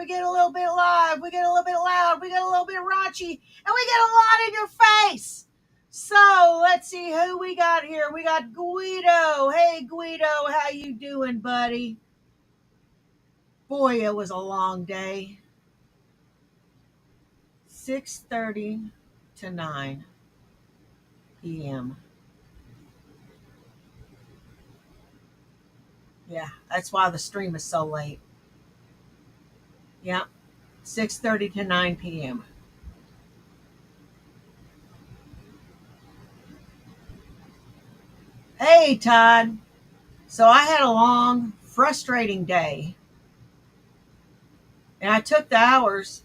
we get a little bit live, we get a little bit loud, we get a little bit raunchy, and we get a lot in your face. So let's see who we got here. We got Guido. Hey, Guido, how you doing, buddy? Boy, it was a long day. 6:30 to 9 p.m. Yeah, that's why the stream is so late. Yeah, 6:30 to 9 p.m. Hey, Todd. So I had a long, frustrating day. And I took the hours.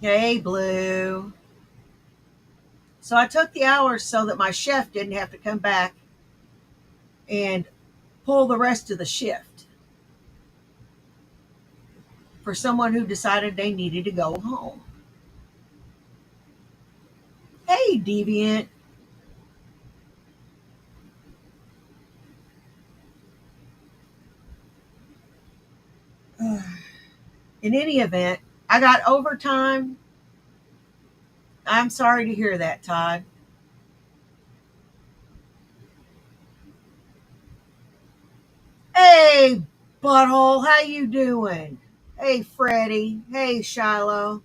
Hey, Blue. So I took the hours so that my chef didn't have to come back and pull the rest of the shift for someone who decided they needed to go home. Hey, Deviant. In any event, I got overtime. I'm sorry to hear that, Todd. Hey, butthole, how you doing? Hey, Freddie. Hey, Shiloh.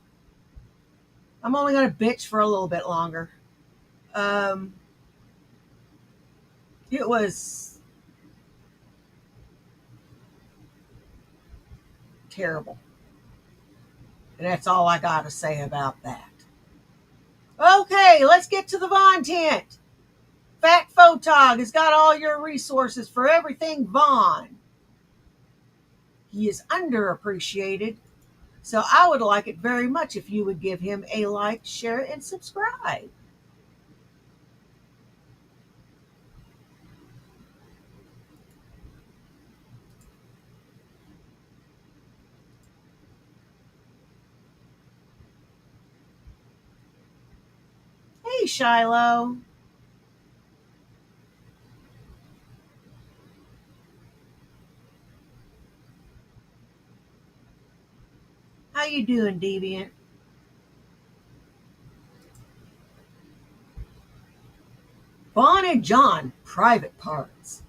I'm only going to bitch for a little bit longer. It was terrible. And that's all I got to say about that. Okay, let's get to the content. Fat Photog has got all your resources for everything Vaughn. He is underappreciated, so I would like it very much if you would give him a like, share, and subscribe. Hey, Shiloh. How you doing, Deviant? Vaughn and John, private parts.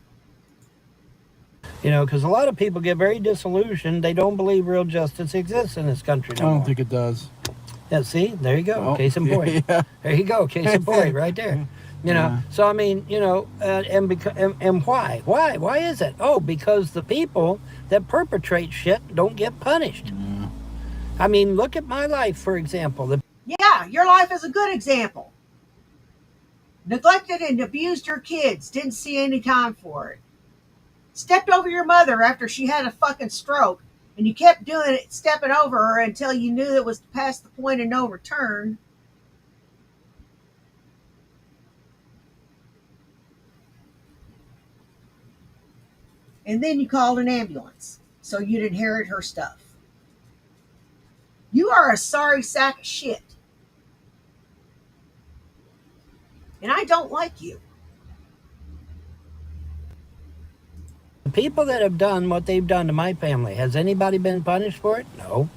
You know, because a lot of people get very disillusioned. They don't believe real justice exists in this country no more. I don't think it does. Yeah, see? There you go. Oh, Case in point. yeah. There you go. Case in point right there. You know, so I mean, you know, and why? Why is it? Oh, because the people that perpetrate shit don't get punished. Yeah. I mean, look at my life, for example. Yeah, your life is a good example. Neglected and abused your kids, didn't see any time for it. Stepped over your mother after she had a fucking stroke, and you kept doing it, stepping over her until you knew it was past the point of no return. And then you called an ambulance so you'd inherit her stuff. You are a sorry sack of shit. And I don't like you. The people that have done what they've done to my family, has anybody been punished for it? No,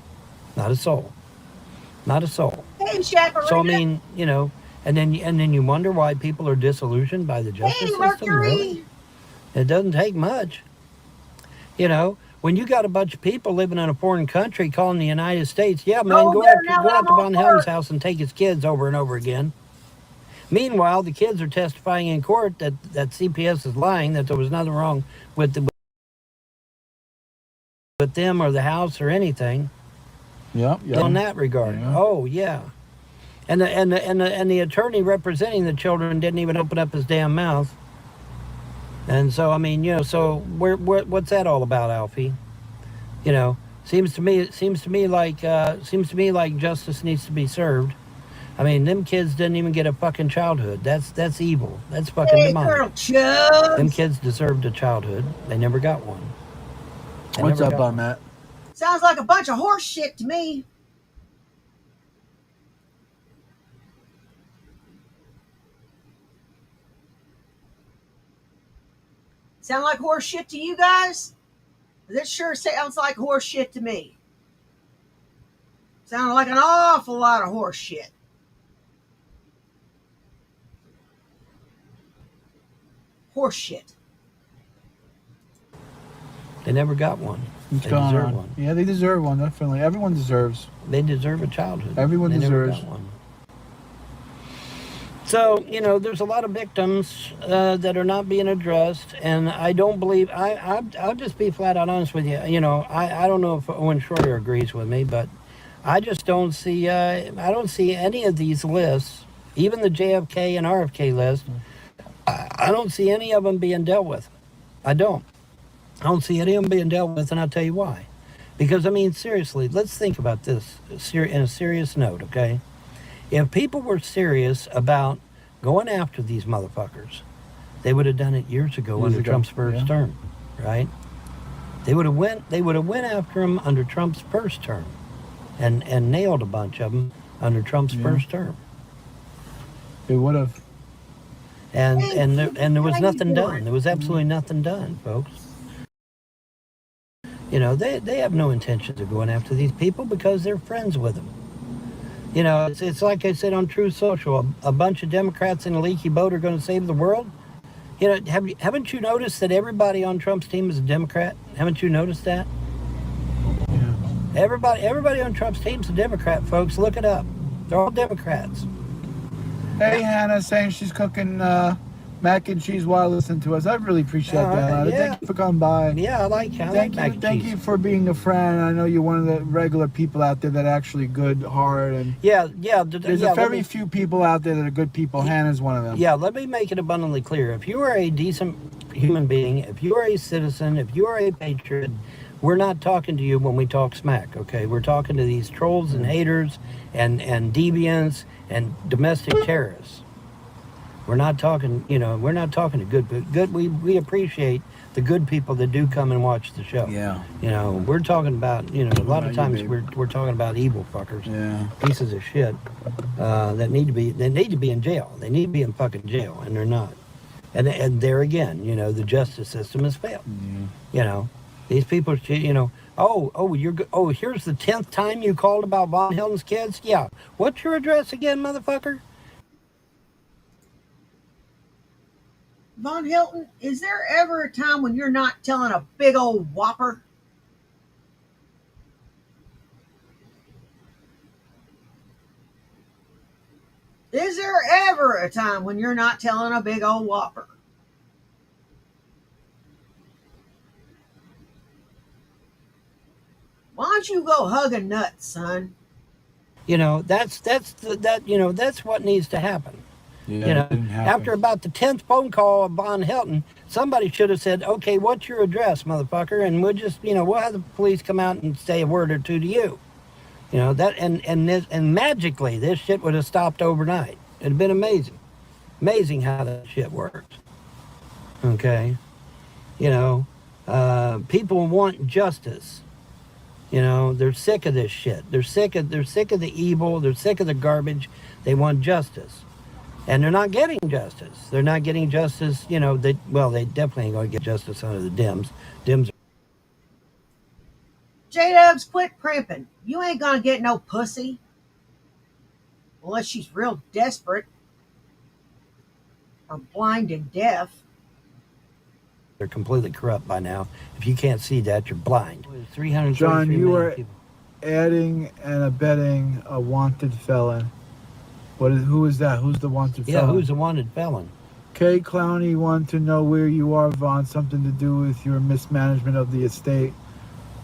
not a soul. Not a soul. Hey, Shakarita. So I mean, you know, and then you wonder why people are disillusioned by the justice system. Mercury. Really? It doesn't take much. You know, when you got a bunch of people living in a foreign country calling the United States, yeah, man, go out to Von Helm's house and take his kids over and over again. Meanwhile, the kids are testifying in court that CPS is lying, that there was nothing wrong with them or the house or anything. Yeah. In that regard. Yeah. Oh, yeah. And the attorney representing the children didn't even open up his damn mouth. And so I mean, you know, so what's that all about, Alfie? You know, seems to me like justice needs to be served. I mean, them kids didn't even get a fucking childhood. That's evil. That's fucking demonic. Them kids deserved a childhood. They never got one. What's up on that? Sounds like a bunch of horse shit to me. Sound like horse shit to you guys? This sure sounds like horse shit to me. Sounded like an awful lot of horse shit. Horse shit. They never got one. What's They going deserve on? one. Yeah, they deserve one, definitely. Everyone deserves. They deserve a childhood. Everyone They never deserves. got one. So, there's a lot of victims that are not being addressed, and I don't believe, I'll just be flat out honest with you. I don't know if Owen Shroyer agrees with me, but I just don't see, I don't see any of these lists, even the JFK and RFK list, I don't see any of them being dealt with. I don't see any of them being dealt with, and I'll tell you why. Because, seriously, let's think about this in a serious note, okay? If people were serious about going after these motherfuckers, they would have done it years ago under Trump's first term, right? They would have went after him under Trump's first term, and nailed a bunch of them under Trump's first term. They would have. And there was nothing done. There was absolutely nothing done, folks. They have no intentions of going after these people because they're friends with them. It's like I said on Truth Social, a bunch of Democrats in a leaky boat are going to save the world. Haven't you noticed that everybody on Trump's team is a Democrat? Haven't you noticed that? Yeah. Everybody on Trump's team is a Democrat, folks. Look it up. They're all Democrats. Hey, Hannah, saying she's cooking mac and cheese while listening to us. I really appreciate that. Yeah. Thank you for coming by. Yeah, I like mac and Thank cheese. you for being a friend. I know you're one of the regular people out there that are actually good, hard, and there's very few people out there that are good people. Hannah's one of them. Yeah, let me make it abundantly clear. If you are a decent human being, if you are a citizen, if you are a patriot, we're not talking to you when we talk smack, okay? We're talking to these trolls and haters and deviants and domestic terrorists. We're not talking, we're not talking to good. We appreciate the good people that do come and watch the show. Yeah. We're talking about, a lot of times we're talking about evil fuckers. Yeah. Pieces of shit that need to be in jail. They need to be in fucking jail, and they're not. And there again, the justice system has failed. Yeah. These people, here's the 10th time you called about Von Hilton's kids? Yeah. What's your address again, motherfucker? Von Hilton, is there ever a time when you're not telling a big old whopper? Is there ever a time when you're not telling a big old whopper? Why don't you go hugging nuts, son? That's what needs to happen. Yeah, After about the 10th phone call of Von Hilton, somebody should have said, okay, what's your address, motherfucker? And we'll just, we'll have the police come out and say a word or two to you. And magically, this shit would have stopped overnight. It'd have been amazing. Amazing how that shit works. Okay? People want justice. They're sick of this shit. They're sick of the evil. They're sick of the garbage. They want justice. And they're not getting justice. They're not getting justice, they definitely ain't going to get justice under the Dems. J-Dubs, quit primping. You ain't going to get no pussy. Unless she's real desperate. Or blind and deaf. They're completely corrupt by now. If you can't see that, you're blind. John, you are adding and abetting a wanted felon. Who is that? Who's the wanted felon? Yeah, who's the wanted felon? Kay Clowney wanted to know where you are, Vaughn. Something to do with your mismanagement of the estate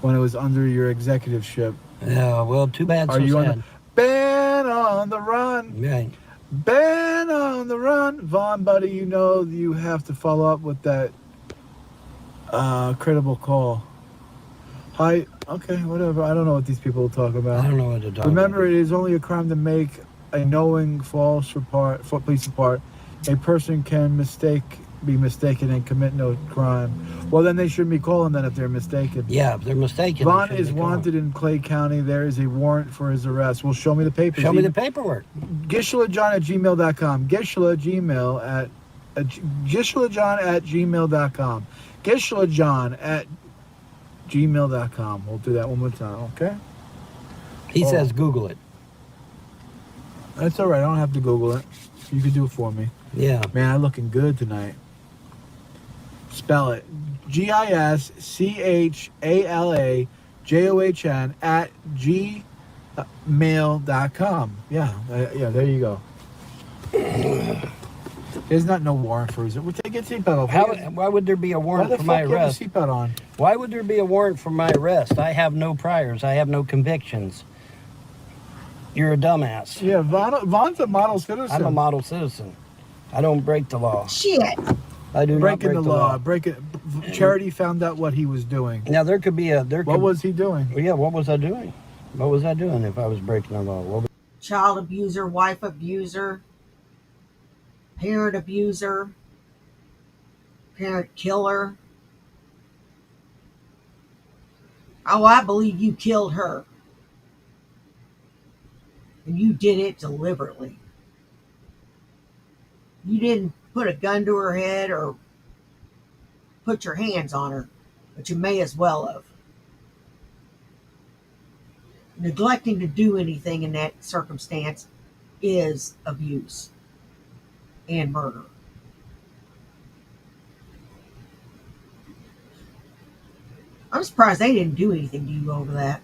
when it was under your executiveship. Yeah, well, too bad. Are you on the ban on the run? Right. Ban on the run, Vaughn, buddy. You have to follow up with that credible call. Hi. Okay, whatever. I don't know what these people talk about. I don't know what to talk Remember, about. it is only a crime to make a knowing false police report. A person can be mistaken and commit no crime. Well, then they shouldn't be calling then if they're mistaken. Yeah, if they're mistaken. Vaughn is wanted in Clay County. There is a warrant for his arrest. Well, show me the papers. Show me the paperwork. GishelaJohn@gmail.com. GishelaJohn@gmail.com. GishelaJohn gmail.com. We'll do that one more time, okay? He says Google it. That's all right. I don't have to Google it. You can do it for me. Yeah. Man, I'm looking good tonight. Spell it. GISCHALAJOHN at gmail.com. Yeah, there you go. There's not no warrant for it. We'll take a seatbelt off. Why would there be a warrant for my arrest? Why the fuck you have a seatbelt on? Why would there be a warrant for my arrest? I have no priors. I have no convictions. You're a dumbass. Yeah, Vaughn's a model citizen. I'm a model citizen. I don't break the law. Shit. I do not break the law. Charity found out what he was doing. Now there could be a What was he doing? Yeah, what was I doing? What was I doing if I was breaking the law? Child abuser, wife abuser, parent abuser, parent killer. Oh, I believe you killed her. And you did it deliberately. You didn't put a gun to her head or put your hands on her, but you may as well have. Neglecting to do anything in that circumstance is abuse and murder. I'm surprised they didn't do anything to you over that.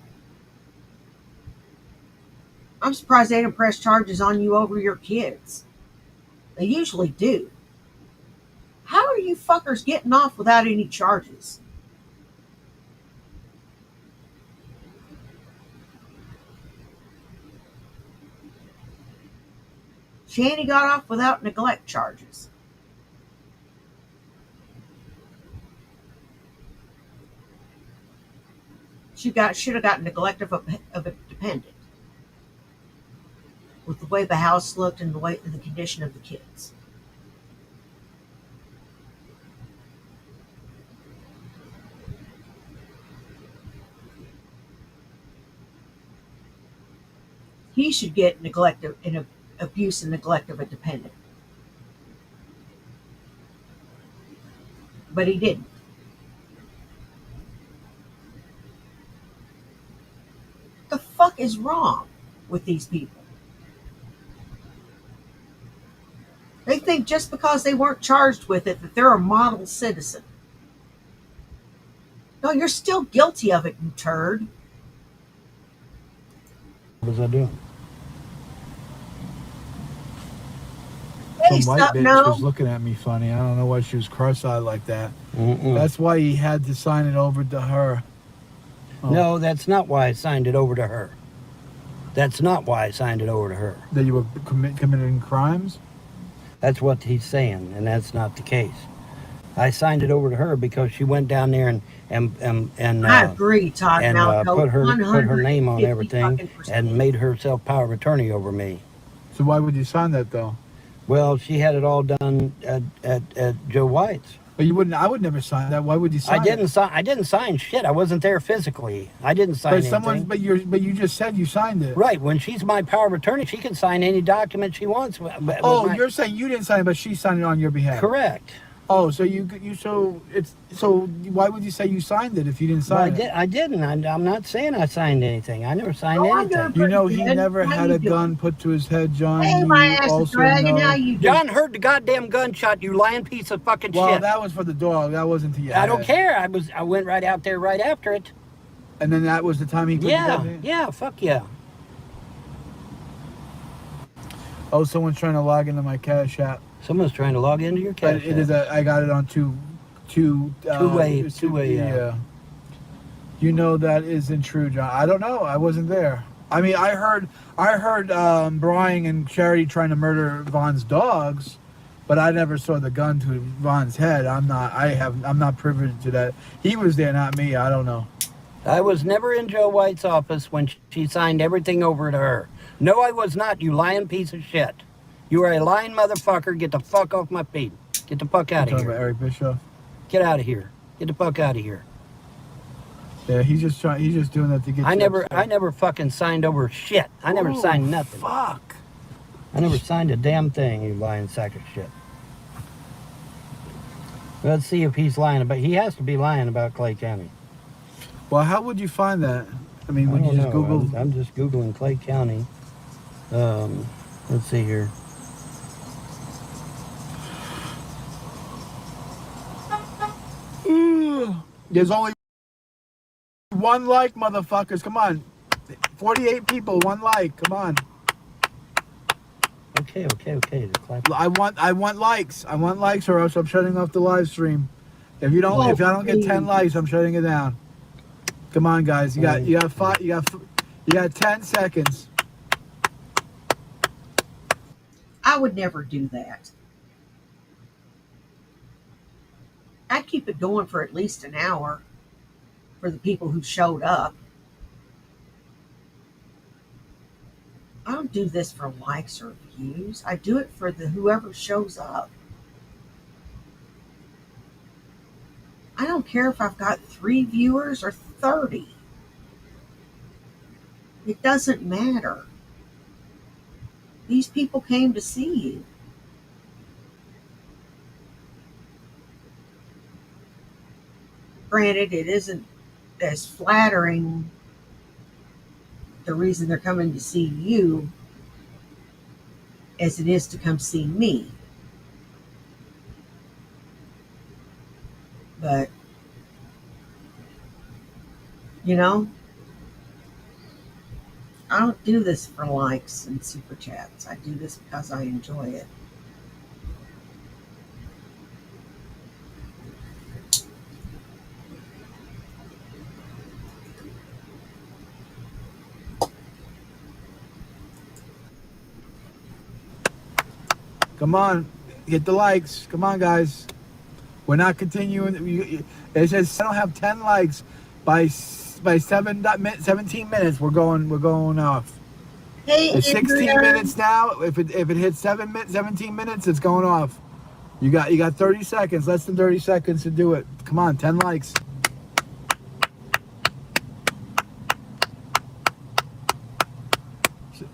I'm surprised they didn't press charges on you over your kids. They usually do. How are you fuckers getting off without any charges? Shani got off without neglect charges. Should have got neglect of a dependent. With the way the house looked and the condition of the kids. He should get abuse and neglect of a dependent. But he didn't. The fuck is wrong with these people? They think just because they weren't charged with it that they're a model citizen. No, you're still guilty of it, you turd. What was I doing? Hey, Some white bitch was looking at me funny. I don't know why she was cross-eyed like that. That's why he had to sign it over to her. Oh. No, that's not why I signed it over to her. That's not why I signed it over to her. That you were committing crimes? That's what he's saying, and that's not the case. I signed it over to her because she went down there and I agree, Todd and put her name on everything and made herself power of attorney over me. So why would you sign that though? Well, she had it all done at Joe White's. But you wouldn't. I would never sign that. Why would you sign? I didn't sign shit. I wasn't there physically. I didn't sign anything. But you just said you signed it. Right. When she's my power of attorney, she can sign any document she wants. You're saying you didn't sign it, but she signed it on your behalf. Correct. Oh, so why would you say you signed it if you didn't sign it? I didn't. I'm not saying I signed anything. I never signed anything. You know, he never had a gun put to his head, John. Hey, my ass is dragging. Now you John heard the goddamn gunshot. You lying piece of fucking shit. Well, that was for the dog. That wasn't to you. I don't care. I went right out there right after it. And then that was the time he put the gun in? Yeah. Fuck yeah. Oh, someone's trying to log into my Cash App. Someone's trying to log into your Cash App. It is I got it on two-way. Yeah. You know that isn't true, John. I don't know. I wasn't there. I mean, I heard Brian and Charity trying to murder Vaughn's dogs, but I never saw the gun to Vaughn's head. I'm not privy to that. He was there, not me. I don't know. I was never in Joe White's office when she signed everything over to her. No, I was not, you lying piece of shit. You are a lying motherfucker. Get the fuck off my feet. Get the fuck out of here. Talking about Eric Bischoff? Get out of here. Get the fuck out of here. Yeah, he's just doing that to get. I never fucking signed over shit. I never signed nothing. Fuck. I never signed a damn thing, you lying sack of shit. Let's see if he's lying about. He has to be lying about Clay County. Well, how would you find that? I mean, I would you don't just know. Google? I'm just Googling Clay County. Let's see here. There's only one like, motherfuckers. Come on. 48 people, one like. Come on. Okay. The clap. I want likes. I want likes, or else I'm shutting off the live stream. If I don't get 10 likes, I'm shutting it down. Come on, guys. You got 10 seconds. I would never do that. I'd keep it going for at least an hour for the people who showed up. I don't do this for likes or views. I do it for the whoever shows up. I don't care if I've got 3 viewers or 30. It doesn't matter. These people came to see you. Granted, it isn't as flattering the reason they're coming to see you as it is to come see me. But, I don't do this for likes and super chats. I do this because I enjoy it. Come on. Get the likes. Come on, guys. We're not continuing. It says I don't have 10 likes by 17 minutes. We're going off. Hey, It's 16 Andrea. minutes now. If it hits 17 minutes, it's going off. You got 30 seconds, less than 30 seconds to do it. Come on, 10 likes.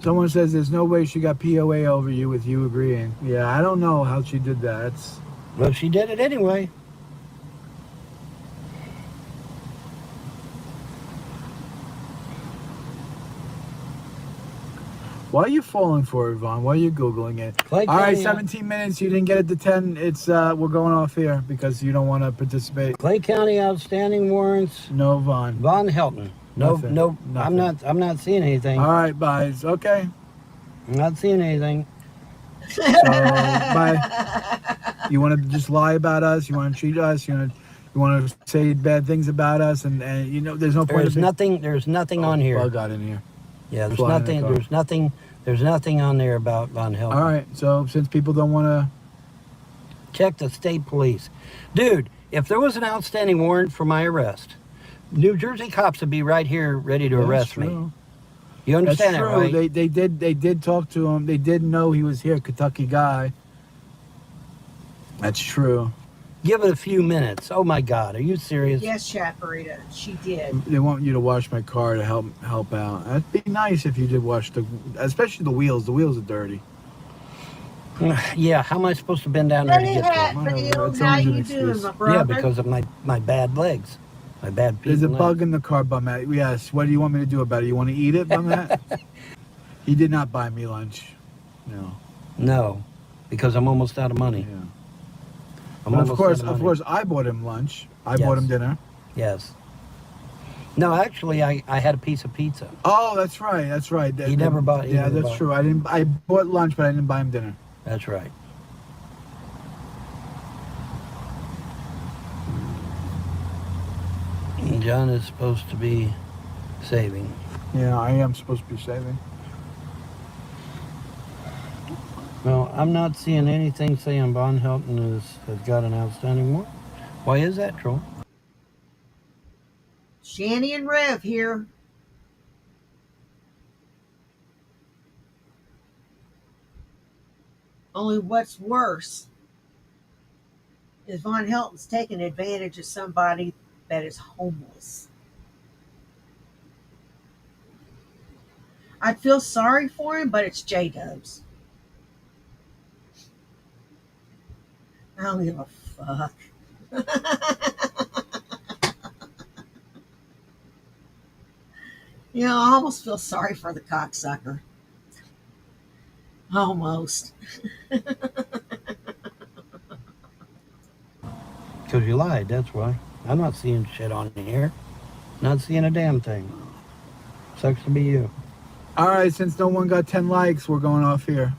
Someone says there's no way she got POA over you with you agreeing. Yeah, I don't know how she did that. Well, she did it anyway. Why are you falling for it, Vaughn? Why are you Googling it? Clay All right, County, 17 minutes. You didn't get it to 10. It's we're going off here because you don't want to participate. Clay County outstanding warrants. No, Vaughn. Von Helton. No, Nothing. no. Nothing. I'm not seeing anything. All right, bye. Okay. I'm not seeing anything. So, bye. You want to just lie about us? You want to cheat us? You want to say bad things about us? And there's no point. There's nothing on here. Bug got in here. Yeah, there's Fly in the nothing. car. There's nothing on there about Von Helton. All right. So since people don't want to, Check the state police. Dude, if there was an outstanding warrant for my arrest, New Jersey cops would be right here ready to arrest me. You understand That's that, true. right? They did talk to him. They did know he was here, Kentucky guy. That's true. Give it a few minutes. Oh my God, are you serious? Yes, Chaparita, she did. They want you to wash my car to help out. That'd be nice if you did wash especially the wheels. The wheels are dirty. Yeah, how am I supposed to bend down there to Hey, get to it? Whatever, it's how always an you doing, excuse. my brother? Yeah, because of my bad legs. My bad feet. There's a and bug legs. in the car, bum Matt. Yes. What do you want me to do about it? You want to eat it, bum Matt? He did not buy me lunch. No. No, because I'm almost out of money. Yeah. I'm But almost out of money. course, I bought him lunch. I Yes. bought him dinner. Yes. No, actually, I had a piece of pizza. Oh, that's right. That's right. He never bought. Yeah, that's true. I bought lunch, but I didn't buy him dinner. That's right. And John is supposed to be saving. Yeah, I am supposed to be saving. Well, I'm not seeing anything saying Von Helton has got an outstanding warrant. Why is that, Troll? Shanny and Rev here. Only what's worse is Von Helton's taking advantage of somebody that is homeless. I'd feel sorry for him, but it's J-Dubs. I don't give a fuck. You know, I almost feel sorry for the cocksucker. Almost. Because you lied, that's why. I'm not seeing shit on here. Not seeing a damn thing. Sucks to be you. All right, since no one got 10 likes, we're going off here.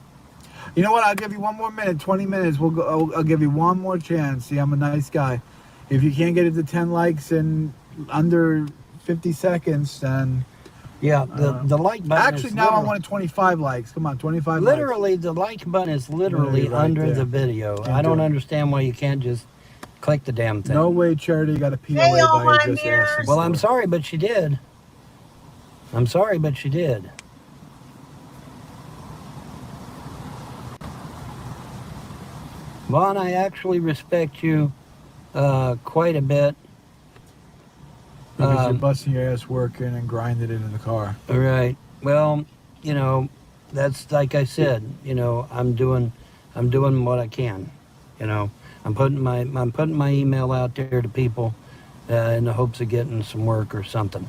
You know what? I'll give you one more minute, 20 minutes. We'll go. I'll give you one more chance. See, I'm a nice guy. If you can't get it to 10 likes in under 50 seconds, then Yeah, the like button actually is now I literally, want 25 likes. Come on, 25 likes. literally the like button is literally Right under there. the video. Can't I don't do it. understand why you can't just click the damn thing. No way, Charity got a Hey, POA all by my just mirrors. asking. Well, for I'm it. sorry, but she did. I'm sorry, but she did. Vaughn, I actually respect you quite a bit. Because you're busting your ass working and grinding it in the car. All right. Well, you know, that's like I said. You know, I'm doing what I can. You know, I'm putting my email out there to people in the hopes of getting some work or something.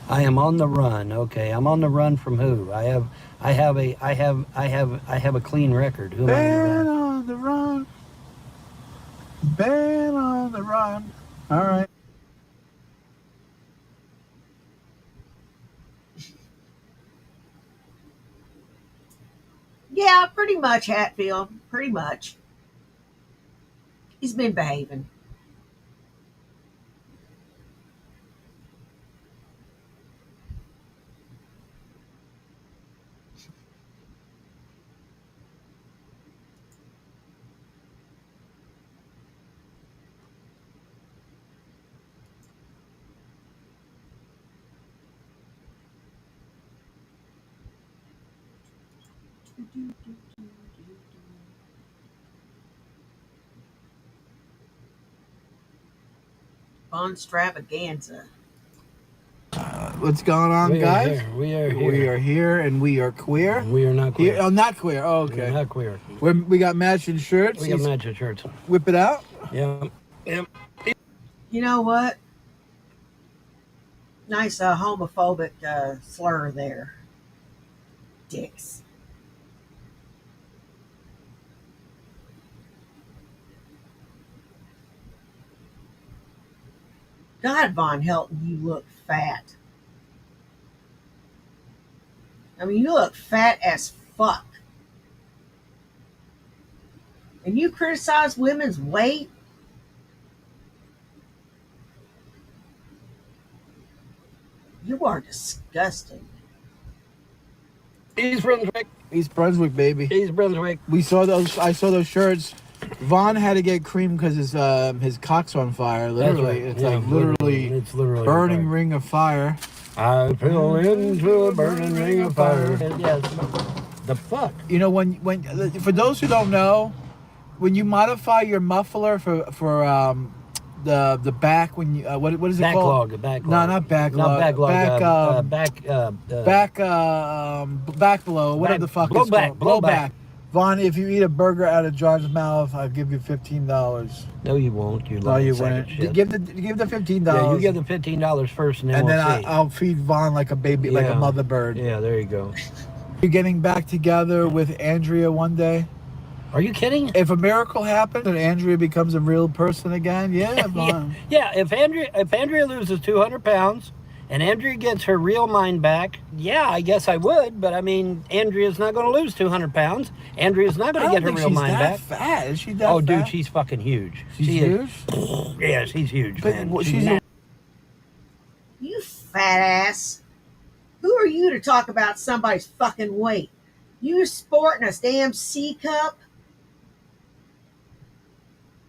I am on the run. Okay, I'm on the run from who? I have a clean record. Who am I Been on on the run. Been on the run. All right. Yeah, pretty much, Hatfield. Pretty much. He's been behaving. Bonstravaganza. What's going on, We are guys? here. We are here. We are here, and we are queer. We are not queer. Here, oh, not queer. Oh, We're okay. not queer. We got matching shirts. We got matching shirts. Whip it out. Yeah. Yep. You know what? Nice homophobic slur there. Dicks. God, Von Helton, you look fat. I mean, you look fat as fuck. And you criticize women's weight? You are disgusting. East Brunswick. East Brunswick, baby. East Brunswick. We saw those. I saw those shirts. Vaughn had to get cream because his cock's on fire. Literally, That's right. it's Yeah, like literally it's literally burning fire. ring of fire. I fell into a burning ring of fire. Yes. The fuck? You know when for those who don't know, when you modify your muffler for the back when you what is it called? Backlog. No, not backlog. Not backlog. Back below. Whatever the fuck it's called. Blowback. Vaughn, if you eat a burger out of John's mouth, I'll give you $15. No, you won't. You No, you sack of wouldn't. shit. Give the $15. Yeah, you give the $15 first, and then and we'll then see. I'll feed Vaughn like a baby, like a Yeah. mother bird. Yeah, there you go. You're getting back together with Andrea one day. Are you kidding? If a miracle happens and Andrea becomes a real person again, yeah, Vaughn. Yeah. If Andrea loses 200 pounds, and Andrea gets her real mind back, yeah, I guess I would. But I mean, Andrea's not going to lose 200 pounds. Andrea's not going to get her real mind back. Fat. Is she that Oh, fat? dude, she's fucking huge. She's She huge. is- yeah, she's huge, But man. she's a, You fat ass. Who are you to talk about somebody's fucking weight? You sporting a damn C cup?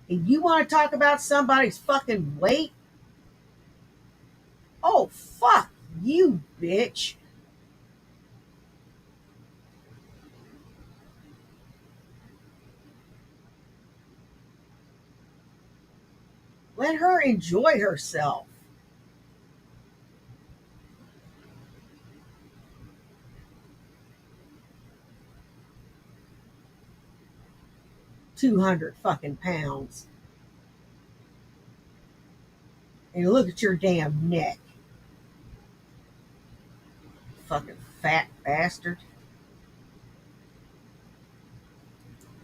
And you want to talk about somebody's fucking weight? Oh, fuck you, bitch. Let her enjoy herself. £200 fucking pounds. And look at your damn neck. Fucking fat bastard.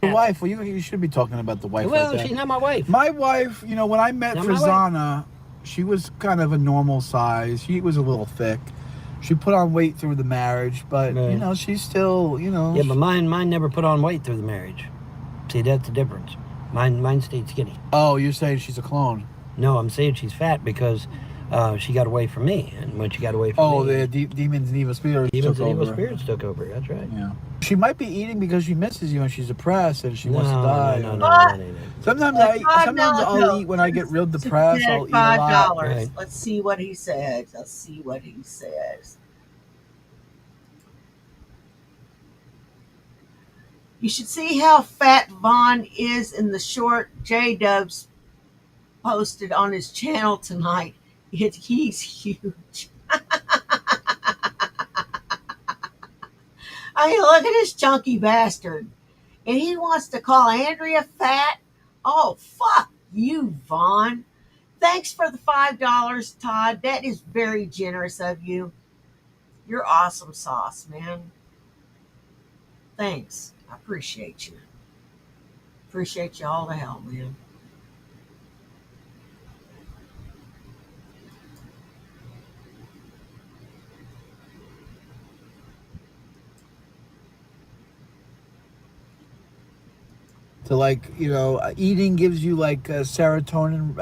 The wife. Well, you should be talking about the wife. Well, like that. she's not my wife. My wife, you know, when I met Not my wife. Frizana, she was kind of a normal size. She was a little thick. She put on weight through the marriage, but Right. you know, she's still, you know. Yeah, but mine never put on weight through the marriage. See, that's the difference. Mine stayed skinny. Oh, you're saying she's a clone? No, I'm saying she's fat because she got away from me, and when she got away from me, the demons and evil spirits demons took and evil over. spirits took over. That's right. Yeah. She might be eating because she misses you and she's depressed and she No, wants to die. no. Sometimes I'll eat when I get real depressed. I'll eat a lot. $5. Right. Let's see what he says. Let's see what he says. You should see how fat Vaughn is in the short J-Dubs posted on his channel tonight. He's huge. I mean, look at this chunky bastard. And he wants to call Andrea fat? Oh, fuck you, Vaughn. Thanks for the $5, Todd. That is very generous of you. You're awesome sauce, man. Thanks. I appreciate you. Appreciate you all the hell, man. So like, you know, eating gives you like serotonin,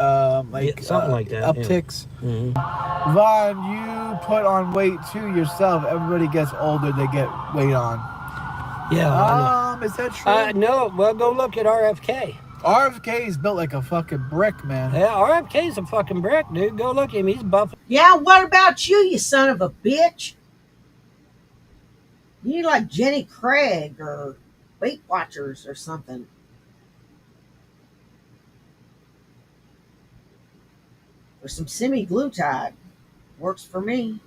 something like that, upticks. Yeah. Mm-hmm. Vaughn, you put on weight too yourself. Everybody gets older, they get weight on. Yeah. Is that true? No. Well, go look at RFK. RFK is built like a fucking brick, man. Yeah, RFK's a fucking brick, dude. Go look at him. He's buff. Yeah, what about you, you son of a bitch? You need like Jenny Craig or Weight Watchers or something. Or some semi-glutide. Works for me.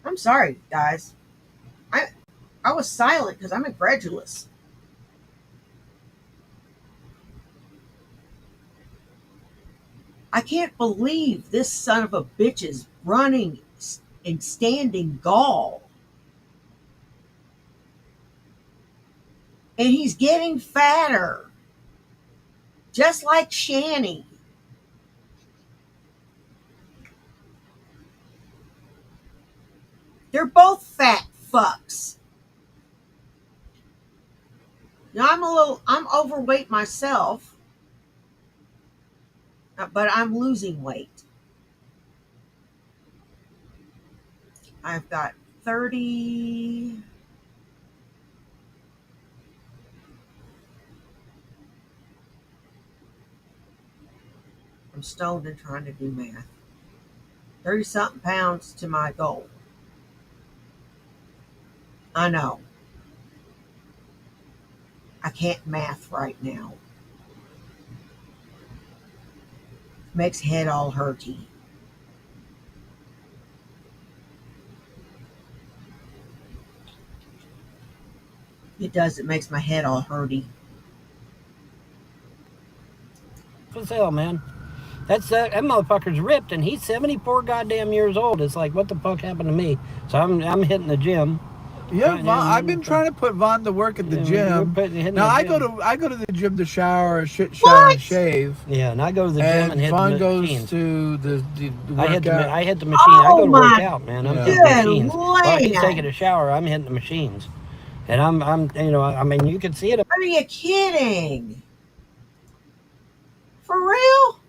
I'm sorry, guys. I was silent because I'm incredulous. I can't believe this son of a bitch is running and standing gall. And he's getting fatter. Just like Shanny. They're both fat fucks. Now I'm overweight myself, but I'm losing weight. I've got 30. I'm stoned and trying to do math. 30 something pounds to my goal. I know. I can't math right now. Makes head all hurty. It does. It makes my head all hurty. What's the hell, man? That motherfucker's ripped, and he's 74 goddamn years old. It's like, what the fuck happened to me? So I'm hitting the gym. Yeah, I've been trying to put Vaughn to work at the gym. Now I go to the gym to shower, shower and shave. Yeah, and I go to the gym and hit Vaughn the goes machines. to the I workout. hit the machine. I go to work out, man. I'm hitting the good machines. While he's land. taking a shower, I'm hitting the machines. And I'm you know, I mean, you can see it. Are you kidding? For real?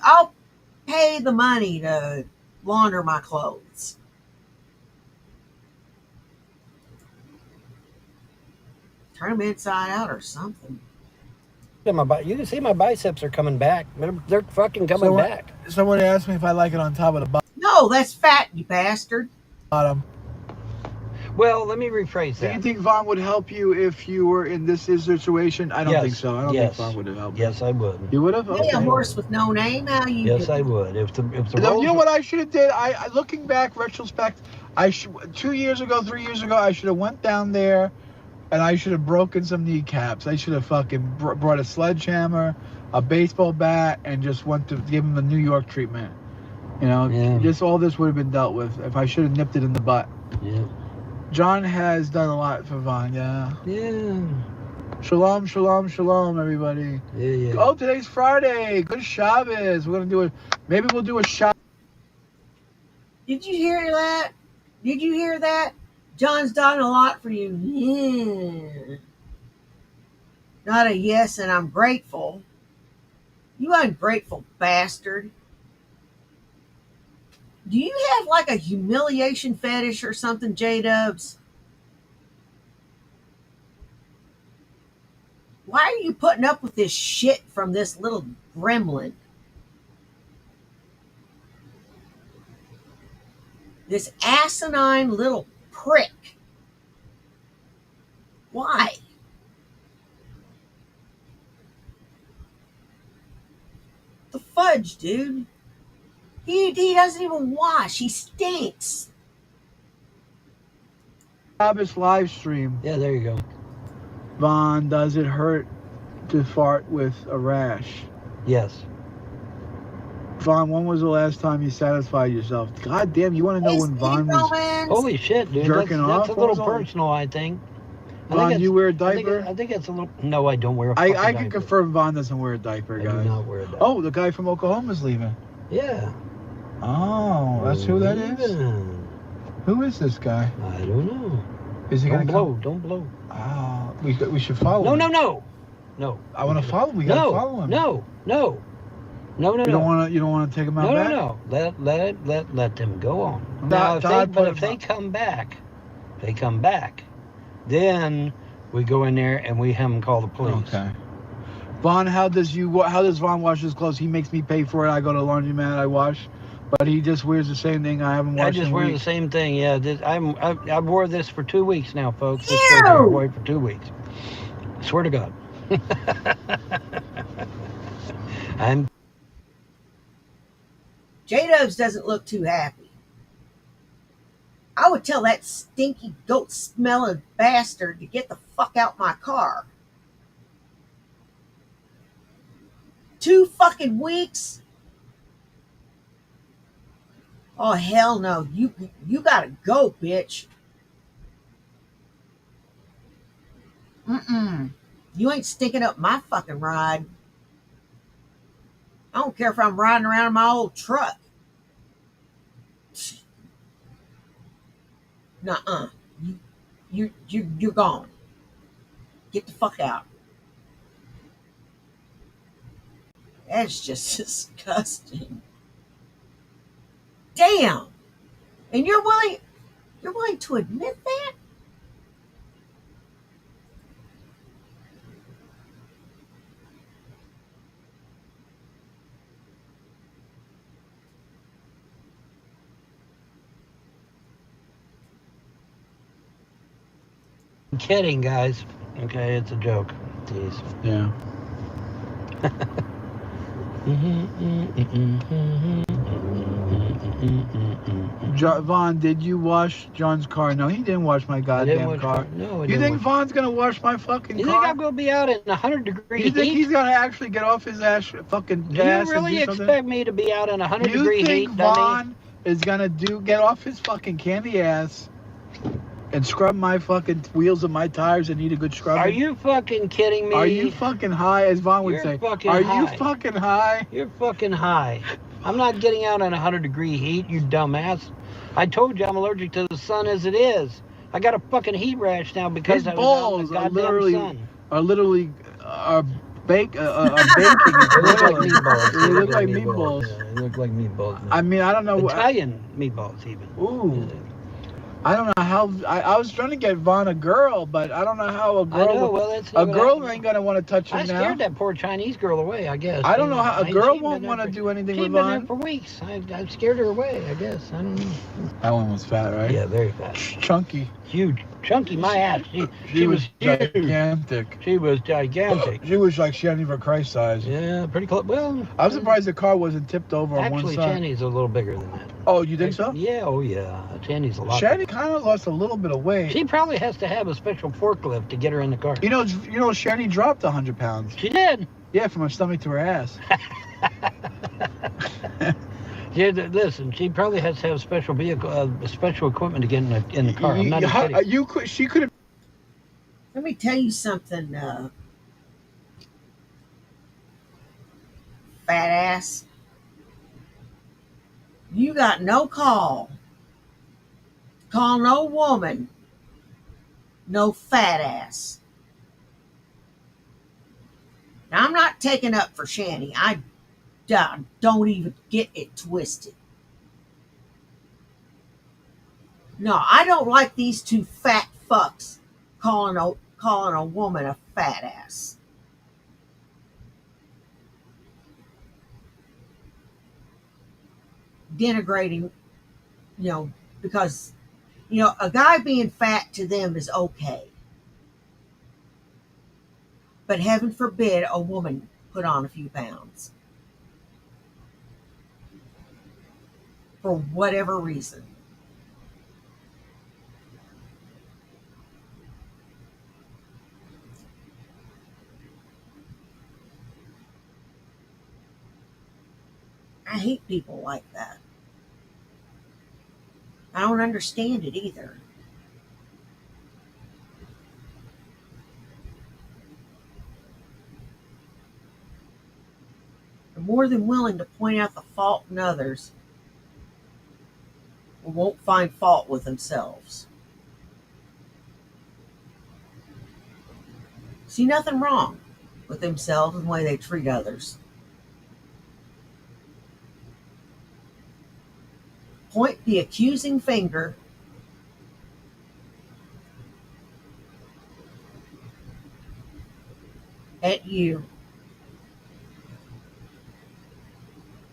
I'll pay the money to launder my clothes. Turn them inside out or something. You can see my biceps are coming back. They're fucking coming back. Someone asked me if I like it on top of the No, that's fat, you bastard. bottom. Well, let me rephrase Do that. you think Vaughn would help you if you were in this situation? I don't Yes. think so. I don't think Yes. Vaughn would have helped. Yes, I would. You would have? Hey, Okay. a horse with no name. How you Yes, doing? I would. If the No, roles you know what I should have did? I looking back, retrospect, 2 years ago, 3 years ago, I should have went down there, and I should have broken some kneecaps. I should have fucking brought a sledgehammer, a baseball bat, and just went to give him the New York treatment. You know, Yeah. all this would have been dealt with if I should have nipped it in the butt. Yeah. John has done a lot for Vaughn, yeah. Yeah. Shalom, shalom, shalom, everybody. Yeah. Oh, today's Friday. Good Shabbos. We're gonna maybe we'll do a Shabbos. Did you hear that? Did you hear that? John's done a lot for you. Yeah. Not a yes, and I'm grateful. You ungrateful bastard. Do you have like a humiliation fetish or something, J-Dubs? Why are you putting up with this shit from this little gremlin? This asinine little prick. Why? The fudge, dude. He doesn't even wash. He stinks. Shabbos live stream. Yeah, there you go. Vaughn, does it hurt to fart with a rash? Yes. Vaughn, when was the last time you satisfied yourself? God damn, you want to know when Vaughn was Holy shit, dude. jerking off? That's a little personal, I think. Vaughn, you wear a diaper? I think it's a little... No, I don't wear a fucking I diaper. can confirm Vaughn doesn't wear a diaper, I guys. do not wear a diaper. Oh, the guy from Oklahoma's leaving. Yeah. Oh, that's who that is? Leaving. Who is this guy? I don't know. Is he Don't gonna blow. come? Don't blow. Oh, we should follow No, him. no. I want to follow him. We gotta follow him. No. You don't want to take him out back? No. Let them go on. Todd- Now, if Todd put they him come back, then we go in there and we have them call the police. Okay. Vaughn, how does Vaughn wash his clothes? He makes me pay for it. I go to the laundromat, I wash, but he just wears the same thing. I haven't washed. I just in wear the weeks. same thing. Yeah, I wore this for 2 weeks now, folks. This Ew! shirt I wore for 2 weeks. Swear to God. J-Dubs doesn't look too happy. I would tell that stinky goat smelling bastard to get the fuck out my car. 2 fucking weeks? Oh hell no. You gotta go, bitch. You ain't stinking up my fucking ride. I don't care if I'm riding around in my old truck. Nuh-uh. You're gone. Get the fuck out. That's just disgusting. Damn. And you're willing to admit that? I'm kidding, guys. Okay, it's a joke. Jeez. Yeah. Vaughn, did you wash John's car? No, he didn't wash my goddamn car. No, You think Vaughn's gonna wash my fucking You car? think I'm gonna be out in 100-degree You think heat? he's gonna actually get off his ass fucking Do you gas really and do something? expect me to be out in 100-degree You think heat, dummy? Vaughn is gonna get off his fucking candy ass and scrub my fucking wheels of my tires and need a good scrubbing? Are you fucking kidding me? Are you fucking high, as Vaughn would You're say? fucking Are high. you fucking high? You're fucking high. I'm not getting out in 100-degree heat, you dumbass. I told you I'm allergic to the sun as it is. I got a fucking heat rash now because His I was out in balls the are goddamn sun. literally baking. They look like meatballs. They look like meatballs. Yeah, they look like meatballs. I mean, I don't know. Italian meatballs, even. Ooh. I don't know how. I was trying to get Vaughn a girl, but I don't know how a I girl. know. Well, that's A what girl happened. ain't gonna want to touch him I now. scared that poor Chinese girl away, I guess. I don't know how a girl She'd won't been want to there do anything She'd with been there Vaughn. for weeks. I scared her away, I guess. I don't know. That one was fat, right? Yeah, very fat. Chunky. Huge. Chunky, my ass. She was huge. gigantic. She was gigantic. She was like Shanny for Christ size. Yeah, pretty close. Well, I'm surprised the car wasn't tipped over on one actually, side. Channy's a little bigger than that. Oh, you think so? Yeah, oh yeah. Channy's a lot Shanny bigger. kind of lost a little bit of weight. She probably has to have a special forklift to get her in the car. You know, Shanny dropped 100 pounds. She did. Yeah, from her stomach to her ass. Yeah, listen, she probably has to have special special equipment to get in the car. I'm not even kidding. She could have. Let me tell you something, fat ass. You got no call. Call no woman no fat ass. Now, I'm not taking up for Shanny. I don't even get it twisted. No, I don't like these two fat fucks calling a woman a fat ass. Denigrating, because, a guy being fat to them is okay. But heaven forbid a woman put on a few pounds. For whatever reason. I hate people like that. I don't understand it either. They're more than willing to point out the fault in others, but won't find fault with themselves. See nothing wrong with themselves and the way they treat others. Point the accusing finger at you.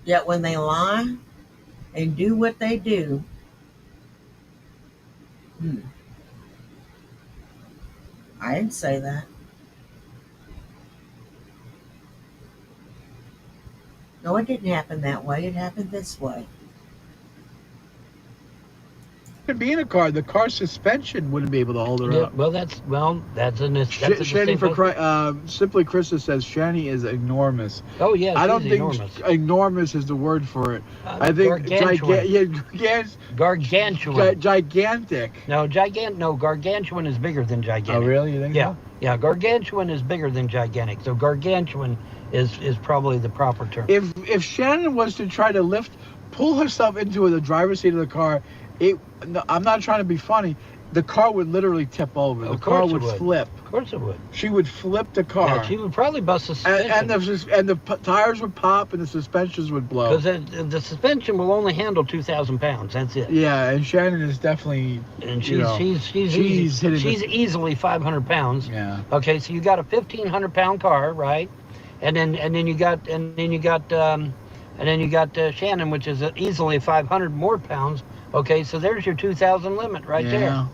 Yet when they lie and do what they do, I didn't say that. No, it didn't happen that way. It happened this way. Could be in a car. The car suspension wouldn't be able to hold her up. Well, that's a Shanny for Christ. Simply Krista says Shanny is enormous. Oh yeah, I don't think enormous. Enormous is the word for it. I think gargantuan. Gigantic. No, gargantuan is bigger than gigantic. Oh really? You think so? Yeah. Gargantuan is bigger than gigantic. So gargantuan is probably the proper term. If Shannon was to try to pull herself into the driver's seat of the car, I'm not trying to be funny. The car would literally tip over. The car would flip. Of course it would. She would flip the car. Yeah, she would probably bust the suspension. And the tires would pop and the suspensions would blow. Because the suspension will only handle 2,000 pounds. That's it. Yeah, and Shannon is definitely. And she's easily 500 pounds. Yeah. Okay, so you got a 1,500 pound car, right? And then you got Shannon, which is easily 500 more pounds. Okay, so there's your 2,000 limit right there.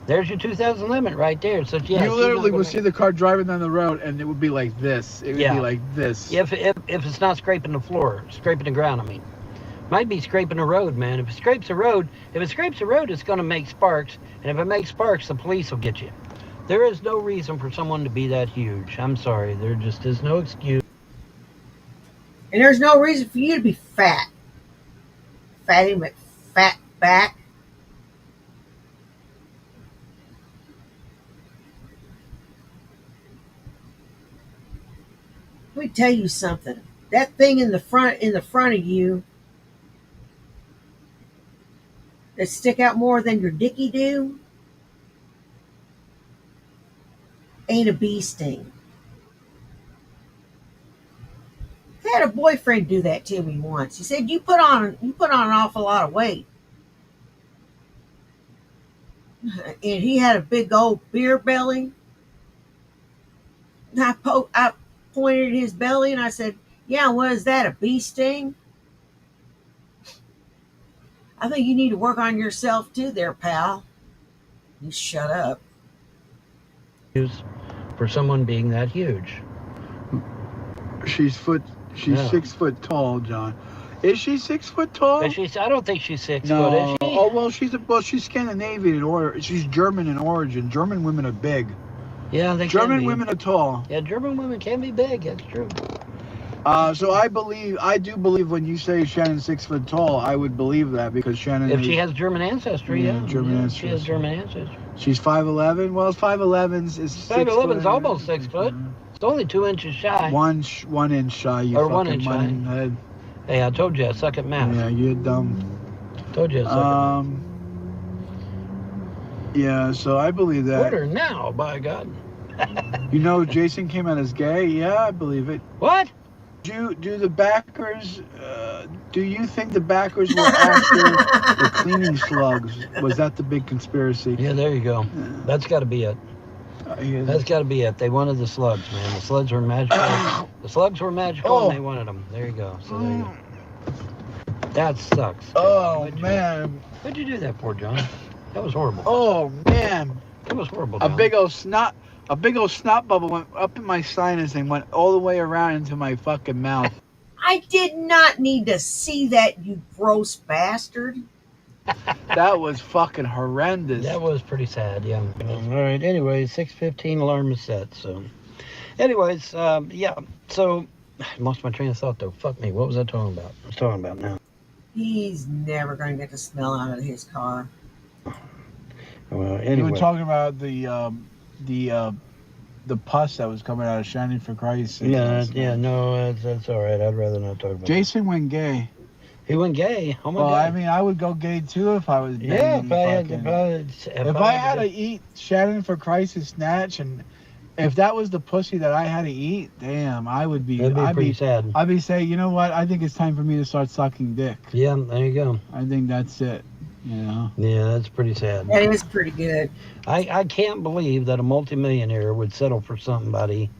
There's your 2,000 limit right there. So yeah, you literally would see the car driving down the road, and it would be like this. It would be like this. If it's not scraping the floor, scraping the ground. I mean, might be scraping the road, man. If it scrapes the road, it's going to make sparks, and if it makes sparks, the police will get you. There is no reason for someone to be that huge. I'm sorry, there just is no excuse. And there's no reason for you to be fat. Fatty McFat back. Let me tell you something. That thing in the front of you that stick out more than your dicky do ain't a bee sting. I had a boyfriend do that to me once. He said, you put on an awful lot of weight. and he had a big old beer belly. And I pointed at his belly and I said, "Yeah, what is that? A bee sting? I think you need to work on yourself too, there, pal." You shut up. For someone being that huge. She's Yeah. 6 foot tall, John. Is she 6 foot tall? But I don't think she's 6 No. foot, is she? Oh well, she's Scandinavian or she's German in origin. German women are big. Yeah, they German can be. women are tall. Yeah, German women can be big. That's true. So I do believe when you say Shannon's 6 foot tall, I would believe that because Shannon. If she has German ancestry, yeah. German ancestry. She has German ancestry. She's 5'11". Well, 5'11" is 5'11" is almost 6 foot. It's only 2 inches shy. 1 inch shy. You Or fucking 1 inch shy. head. Hey, I told you I suck at math. Yeah, you're dumb. Told you I suck at math. Yeah, so I believe that. Order now, by God. You know, Jason came out as gay. Yeah, I believe it. What? Do the backers? Do you think the backers were after the cleaning slugs? Was that the big conspiracy? Yeah, there you go. That's got to be it. That's got to be it. They wanted the slugs, man. The slugs were magical. The slugs were magical, and they wanted them. There you go. So there you go. That sucks. Oh man! What'd you do that for, John? That was horrible. Oh man! That was horrible. A John. big old snot bubble went up in my sinus and went all the way around into my fucking mouth. I did not need to see that, you gross bastard. That was fucking horrendous. That was pretty sad, yeah. All right, anyways, 6:15 alarm is set, so. Anyways, yeah, so, I lost my train of thought, though. Fuck me, what was I talking about? I was talking about now. He's never going to get the smell out of his car. Well, anyway. You were talking about the pus that was coming out of Shining for Christ. Yeah, no, that's all right. I'd rather not talk about Jason went gay. He went gay. Oh my God. God. I mean, I would go gay too if I was. Yeah, if I had to eat Shannon for Christ and Snatch, and if that was the pussy that I had to eat, damn, I would be. That'd be pretty sad. I'd be saying, you know what? I think it's time for me to start sucking dick. Yeah, there you go. I think that's it. You know. Yeah, that's pretty sad. That is pretty good. I can't believe that a multimillionaire would settle for somebody.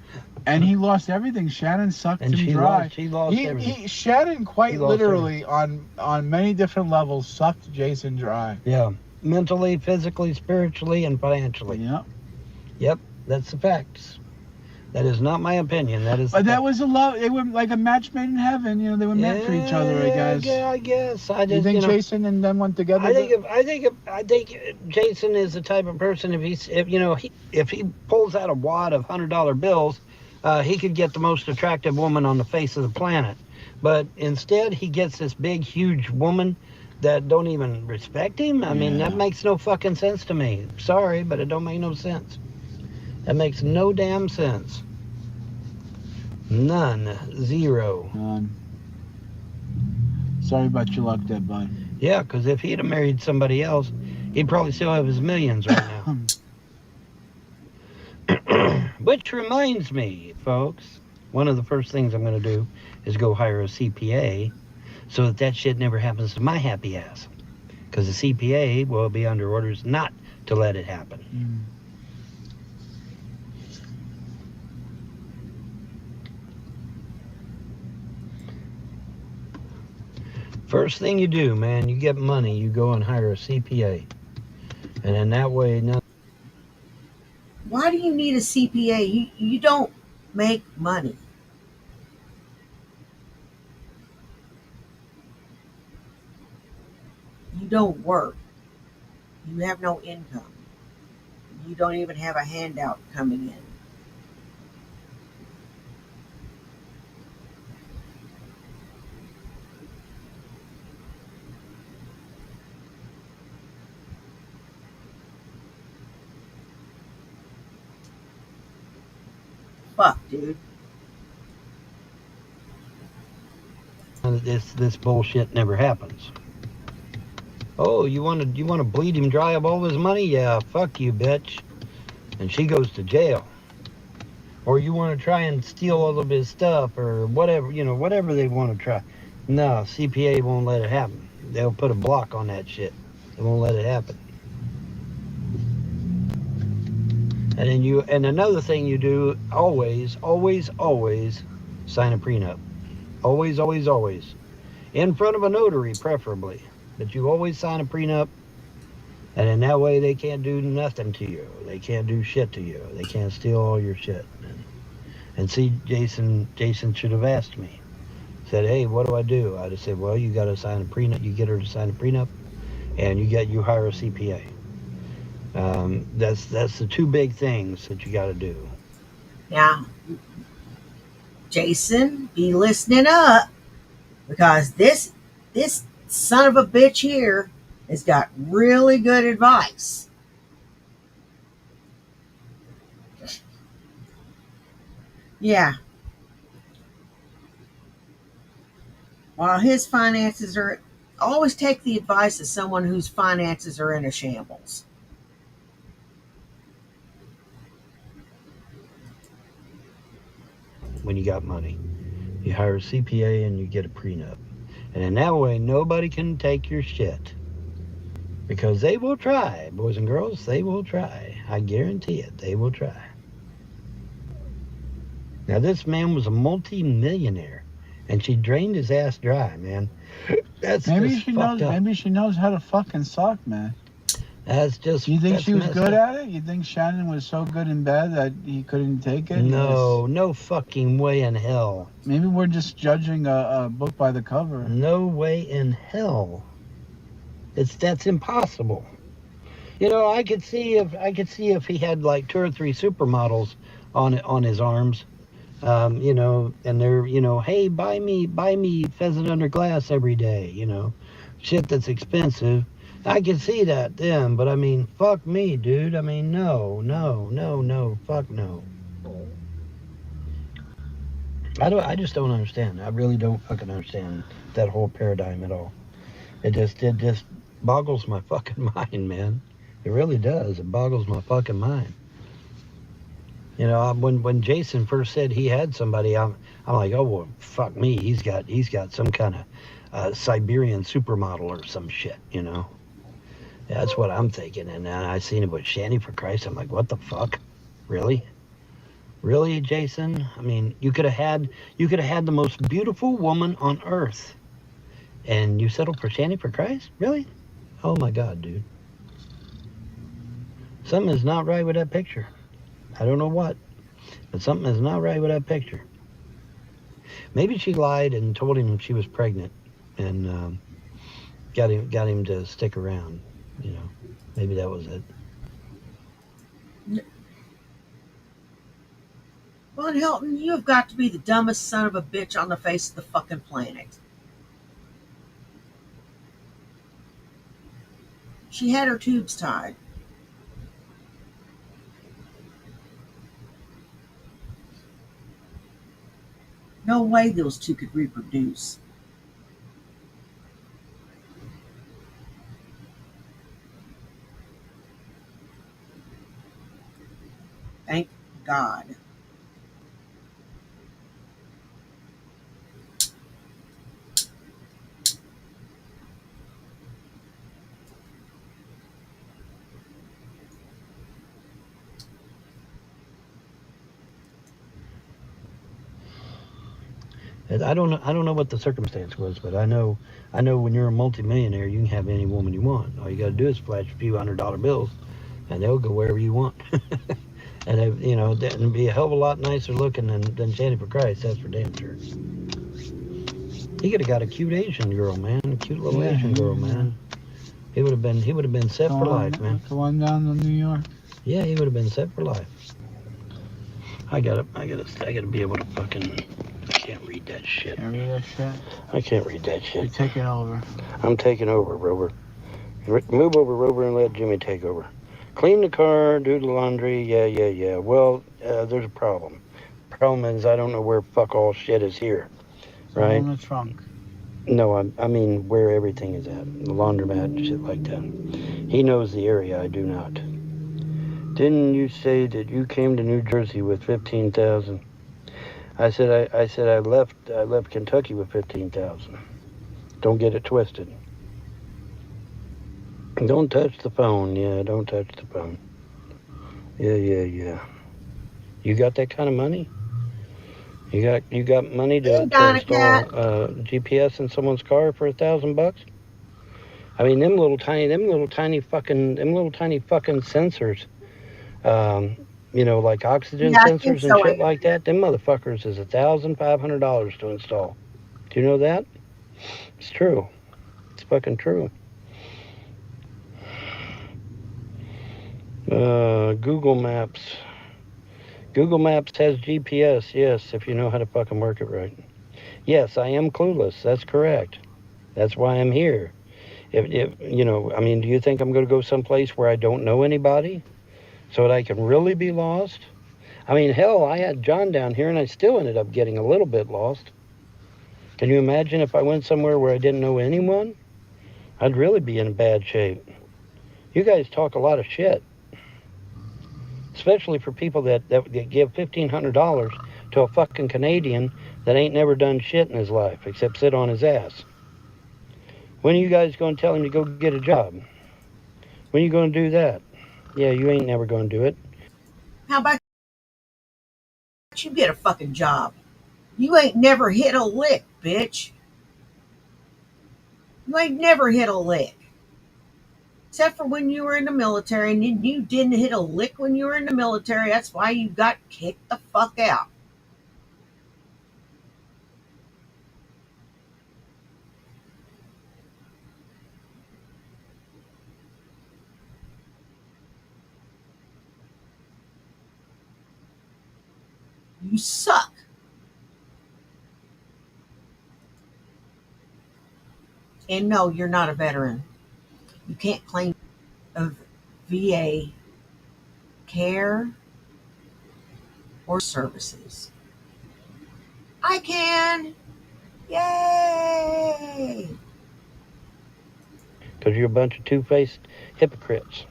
And he lost everything. Shannon sucked him dry. She lost everything. Shannon quite literally on many different levels sucked Jason dry. Yeah, mentally, physically, spiritually, and financially. Yep. Yep, that's the facts. That is not my opinion. That is. But that was a love. They were like a match made in heaven. You know, they were meant for each other. I guess. Yeah, I guess. You think Jason and them went together? I think Jason is the type of person. If he pulls out a wad of $100 bills, he could get the most attractive woman on the face of the planet. But instead, he gets this big, huge woman that don't even respect him. I mean, that makes no fucking sense to me. Sorry, but it don't make no sense. That makes no damn sense. None. Zero. None. Sorry about your luck there, bud. Yeah, because if he'd have married somebody else, he'd probably still have his millions right now. Which reminds me, folks, one of the first things I'm going to do is go hire a CPA so that shit never happens to my happy ass. Because the CPA will be under orders not to let it happen. First thing you do, man, you get money, you go and hire a CPA. And in that way, Why do you need a CPA? You don't make money. You don't work. You have no income. You don't even have a handout coming in. Fuck, dude. this bullshit never happens. Oh, you want to bleed him dry of all his money? Yeah, fuck you, bitch. And she goes to jail. Or you want to try and steal all of his stuff or whatever, whatever they want to try. No, CPA won't let it happen. They'll put a block on that shit. They won't let it happen. And then and another thing you do, always, always, always sign a prenup. Always, always, always. In front of a notary, preferably. But you always sign a prenup, and in that way they can't do nothing to you. They can't do shit to you. They can't steal all your shit. And see, Jason should have asked me. Said, hey, what do I do? I just said, well, you got to sign a prenup. You get her to sign a prenup, and you hire a CPA. That's the two big things that you got to do. Now, Jason, be listening up, because this son of a bitch here has got really good advice. Yeah. While his finances are, always take the advice of someone whose finances are in a shambles. When you got money, you hire a CPA and you get a prenup. And in that way, nobody can take your shit. Because they will try, boys and girls, they will try. I guarantee it, they will try. Now, this man was a multi-millionaire, and she drained his ass dry, man. That's maybe just she fucked knows. up. Maybe she knows how to fucking suck, man. That's just. Do you think she was good up. at it? You think Shannon was so good in bed that he couldn't take it? No fucking way in hell. Maybe we're just judging a book by the cover. No way in hell. That's impossible. You know, I could see if he had like 2 or 3 supermodels on his arms. You know, and they're, you know, hey, buy me pheasant under glass every day, you know, shit that's expensive. I can see that then, but I mean, fuck me, dude. I mean, no, fuck no. I just don't understand. I really don't fucking understand that whole paradigm at all. It just boggles my fucking mind, man. It really does. It boggles my fucking mind. You know, when Jason first said he had somebody, I'm like, oh well, fuck me. He's got some kind of Siberian supermodel or some shit. You know, that's what I'm thinking. And then I seen it with Shanny, for Christ. I'm like, what the fuck? Really, Jason? I mean, you could have had the most beautiful woman on earth, and you settled for Shanny, for Christ? Really? Oh my God, dude. Something is not right with that picture. I don't know what, but something is not right with that picture. Maybe she lied and told him she was pregnant, and got him to stick around. You know, maybe that was it. Von Hilton, you have got to be the dumbest son of a bitch on the face of the fucking planet. She had her tubes tied. No way those two could reproduce. Thank God. I don't know what the circumstance was, but I know when you're a multimillionaire, you can have any woman you want. All you got to do is flash a few $100 bills, and they'll go wherever you want. And they, you know, that'd be a hell of a lot nicer looking than Shanny, for Christ. That's for damn sure. He could have got a cute Asian girl, man. A cute little Asian girl, man. He would have been set for life, man. The one down in New York. Yeah, he would have been set for life. I gotta be able to fucking. I can't read that shit. Can't read that shit? I can't read that shit. You're taking over. I'm taking over, Rover. Move over, Rover, and let Jimmy take over. Clean the car, do the laundry, yeah. Well, there's a problem. Problem is, I don't know where fuck all shit is here, right? In the trunk. No, I mean where everything is at. The laundromat and shit like that. He knows the area, I do not. Didn't you say that you came to New Jersey with 15,000? I said I left Kentucky with 15,000. Don't get it twisted. Don't touch the phone. Yeah, don't touch the phone. Yeah. You got that kind of money? You got money to Ain't got a install cat. GPS in someone's car for $1,000? I mean, them little tiny fucking sensors. Like oxygen Yeah, I think sensors and so. shit like that. Them motherfuckers is $1,500 to install. Do you know that? It's true. It's fucking true. Google Maps. Google Maps has GPS, yes, if you know how to fucking work it right. Yes, I am clueless. That's correct. That's why I'm here. I mean, do you think I'm going to go someplace where I don't know anybody so that I can really be lost? I mean, hell, I had John down here and I still ended up getting a little bit lost. Can you imagine if I went somewhere where I didn't know anyone? I'd really be in bad shape. You guys talk a lot of shit, especially for people that give $1,500 to a fucking Canadian that ain't never done shit in his life except sit on his ass. When are you guys going to tell him to go get a job? When are you going to do that? Yeah, you ain't never going to do it. How about you get a fucking job? You ain't never hit a lick, bitch. You ain't never hit a lick. Except for when you were in the military, and you didn't hit a lick when you were in the military. That's why you got kicked the fuck out. You suck. And no, you're not a veteran. You can't claim of VA care or services. I can. Yay! Because you're a bunch of two-faced hypocrites.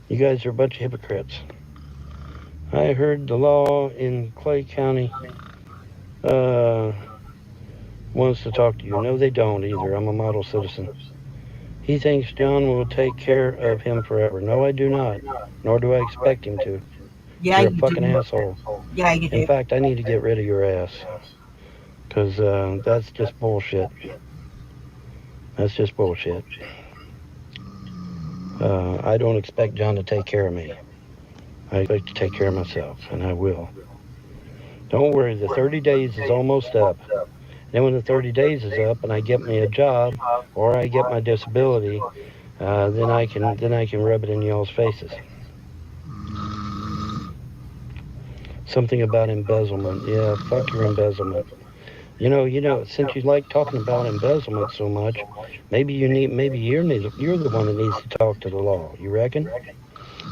You guys are a bunch of hypocrites. I heard the law in Clay County wants to talk to you. No, they don't either. I'm a model citizen. He thinks John will take care of him forever. No, I do not. Nor do I expect him to. Yeah, You're a you fucking do. asshole. Yeah, you In do. fact, I need to get rid of your ass. Because that's just bullshit. That's just bullshit. I don't expect John to take care of me. I expect to take care of myself, and I will. Don't worry, the 30 days is almost up. Then when the 30 days is up and I get me a job or I get my disability, then I can rub it in y'all's faces. Something about embezzlement. Yeah, fuck your embezzlement. Since you like talking about embezzlement so much, maybe you're the one that needs to talk to the law. You reckon?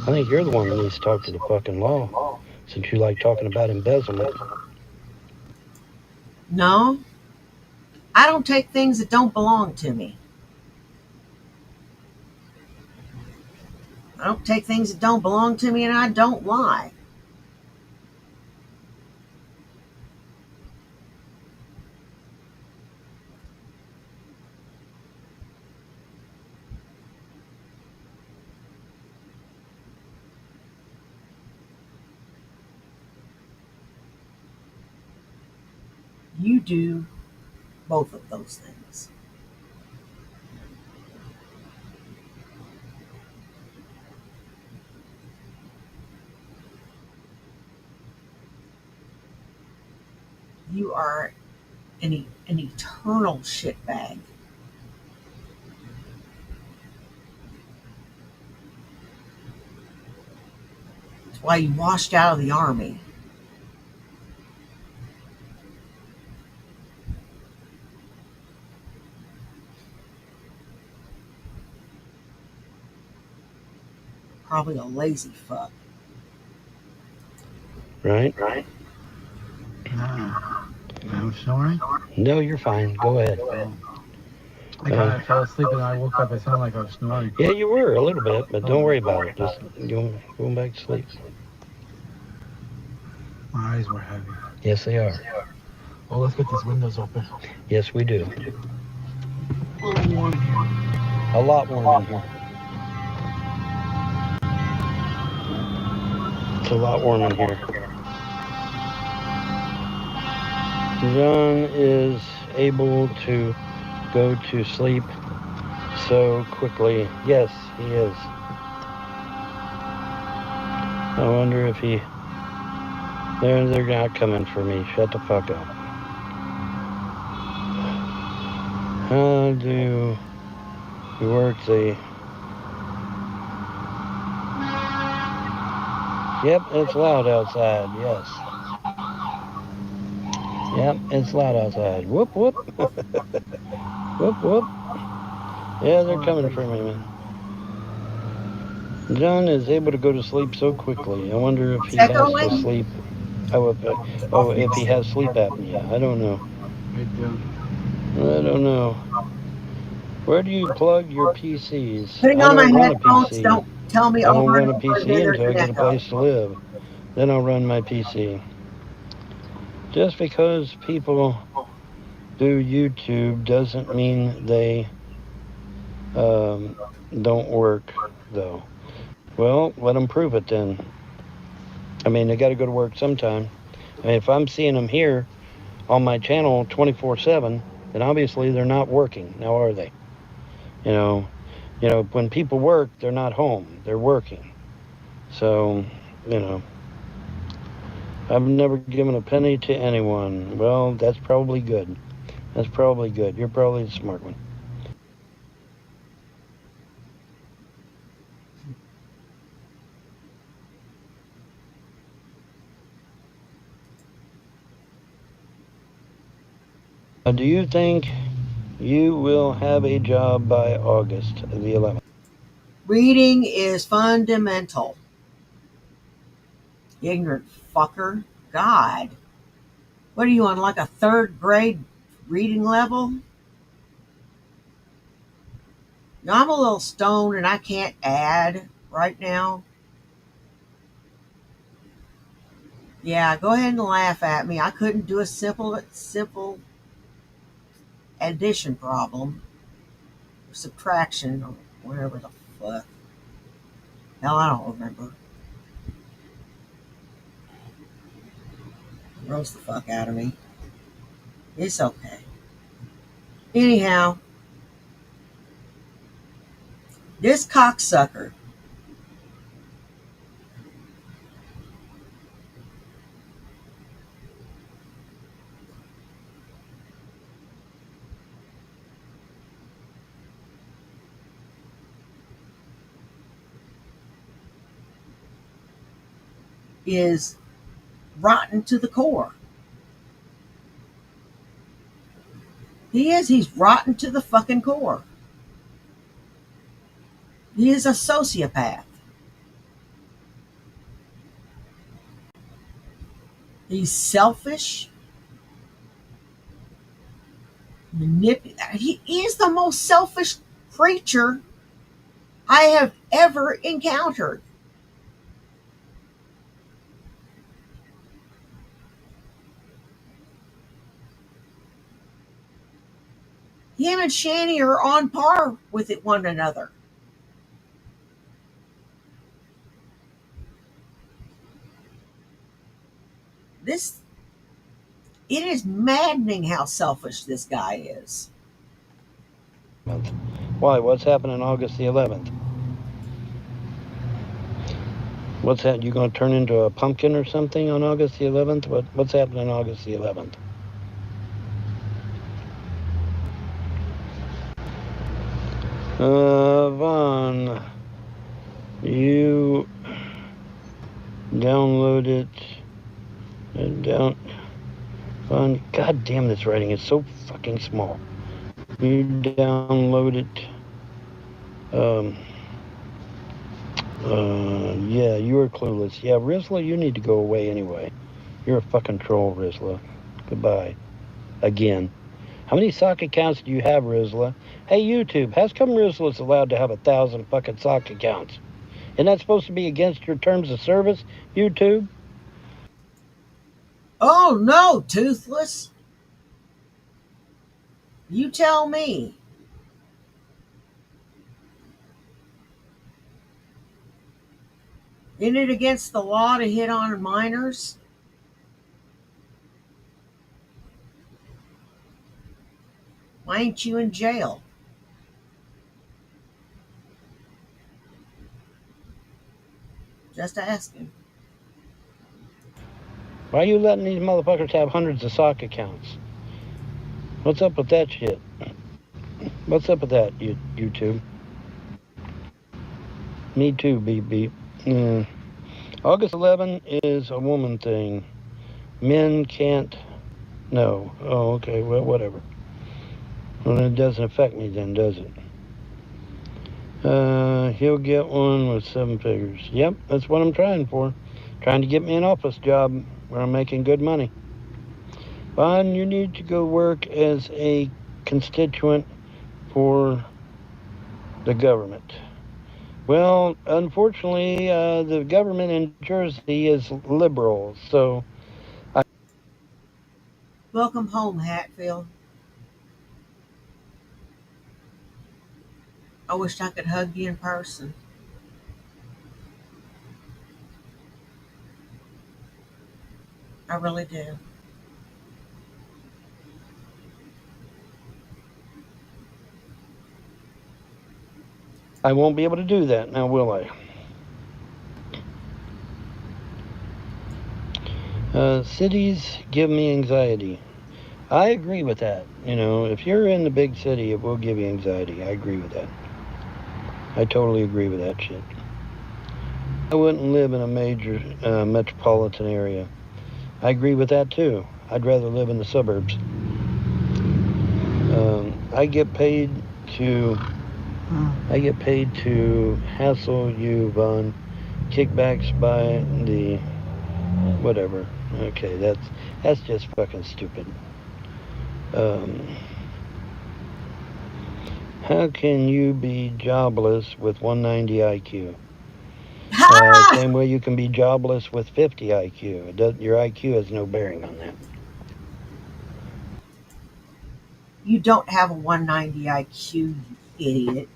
I think you're the one that needs to talk to the fucking law, since you like talking about embezzlement. No, I don't take things that don't belong to me. I don't take things that don't belong to me, and I don't lie. You do both of those things. You are an eternal shitbag. That's why you washed out of the army. Probably a lazy fuck. Right? I'm snoring. No, you're fine. Go ahead. I kind of fell asleep and I woke up. It sounded like I was snoring. Yeah, you were a little bit, but don't worry about it. Just going back to sleep. My eyes were heavy. Yes, they are. Well, let's get these windows open. Yes, we do. A little warm here. A lot warm in here. It's a lot warm in here. John is able to go to sleep so quickly. Yes, he is. I wonder if he... They're not coming for me. Shut the fuck up. How do you work the... Yep, it's loud outside. Yes. Yep, it's loud outside. Whoop, whoop. Whoop, whoop. Yeah, they're coming for me, man. John is able to go to sleep so quickly. I wonder if he has to Echoing? sleep. If he has sleep apnea. I don't know. I don't know. Where do you plug your PCs? Putting I on my don't run a headphones, PC. don't tell me I over won't and run a over PC again there's until I an get a echo. place to live. Then I'll run my PC. Just because people do YouTube doesn't mean they don't work, though. Well, let them prove it then. I mean, they got to go to work sometime. I mean, if I'm seeing them here on my channel 24/7, then obviously they're not working. Now, are they? You know, when people work, they're not home. They're working. So, you know, I've never given a penny to anyone. Well, that's probably good. That's probably good. You're probably the smart one. Do you think you will have a job by August the 11th? Reading is fundamental. Ignorant fucker. God. What are you on, like a third grade reading level? Now, I'm a little stoned and I can't add right now. Yeah, go ahead and laugh at me. I couldn't do a simple addition problem, or subtraction, or whatever the fuck. Hell, I don't remember. Roast the fuck out of me. It's okay. Anyhow, this cocksucker is rotten to the core. He is. He's rotten to the fucking core. He is a sociopath. He's selfish. He is the most selfish creature I have ever encountered. Him and Shani are on par with one another. This It is maddening how selfish this guy is. Why? What's happening August the 11th? What's that? You going to turn into a pumpkin or something on August the 11th? What's happening August the 11th? Vaughn, you downloaded down. Vaughn, God damn, this writing is so fucking small. You downloaded. Yeah, you are clueless. Yeah, Rizla, you need to go away anyway. You're a fucking troll, Rizla. Goodbye. Again. How many sock accounts do you have, Rizla? Hey, YouTube, how's come Rizla's allowed to have 1,000 fucking sock accounts? Isn't that supposed to be against your terms of service, YouTube? Oh no, Toothless. You tell me. Isn't it against the law to hit on minors? Why ain't you in jail? Just asking. Why are you letting these motherfuckers have hundreds of sock accounts? What's up with that shit? What's up with that, YouTube? Me too, beep beep. Yeah. August 11 is a woman thing. Men can't. No. Oh, okay. Well, whatever. Well, it doesn't affect me then, does it? He'll get one with 7 figures. Yep, that's what I'm trying for. Trying to get me an office job where I'm making good money. Vaughn, you need to go work as a constituent for the government. Well, unfortunately, the government in Jersey is liberal, so. Welcome home, Hatfield. I wished I could hug you in person. I really do. I won't be able to do that now, will I? Cities give me anxiety. I agree with that. You know, if you're in the big city, it will give you anxiety. I agree with that. I totally agree with that shit. I wouldn't live in a major metropolitan area. I agree with that too. I'd rather live in the suburbs. I get paid to hassle you, Vaughn. Kickbacks by the whatever. Okay, that's just fucking stupid. How can you be jobless with 190 IQ? Ha! Same way you can be jobless with 50 IQ. Your IQ has no bearing on that. You don't have a 190 IQ, you idiot.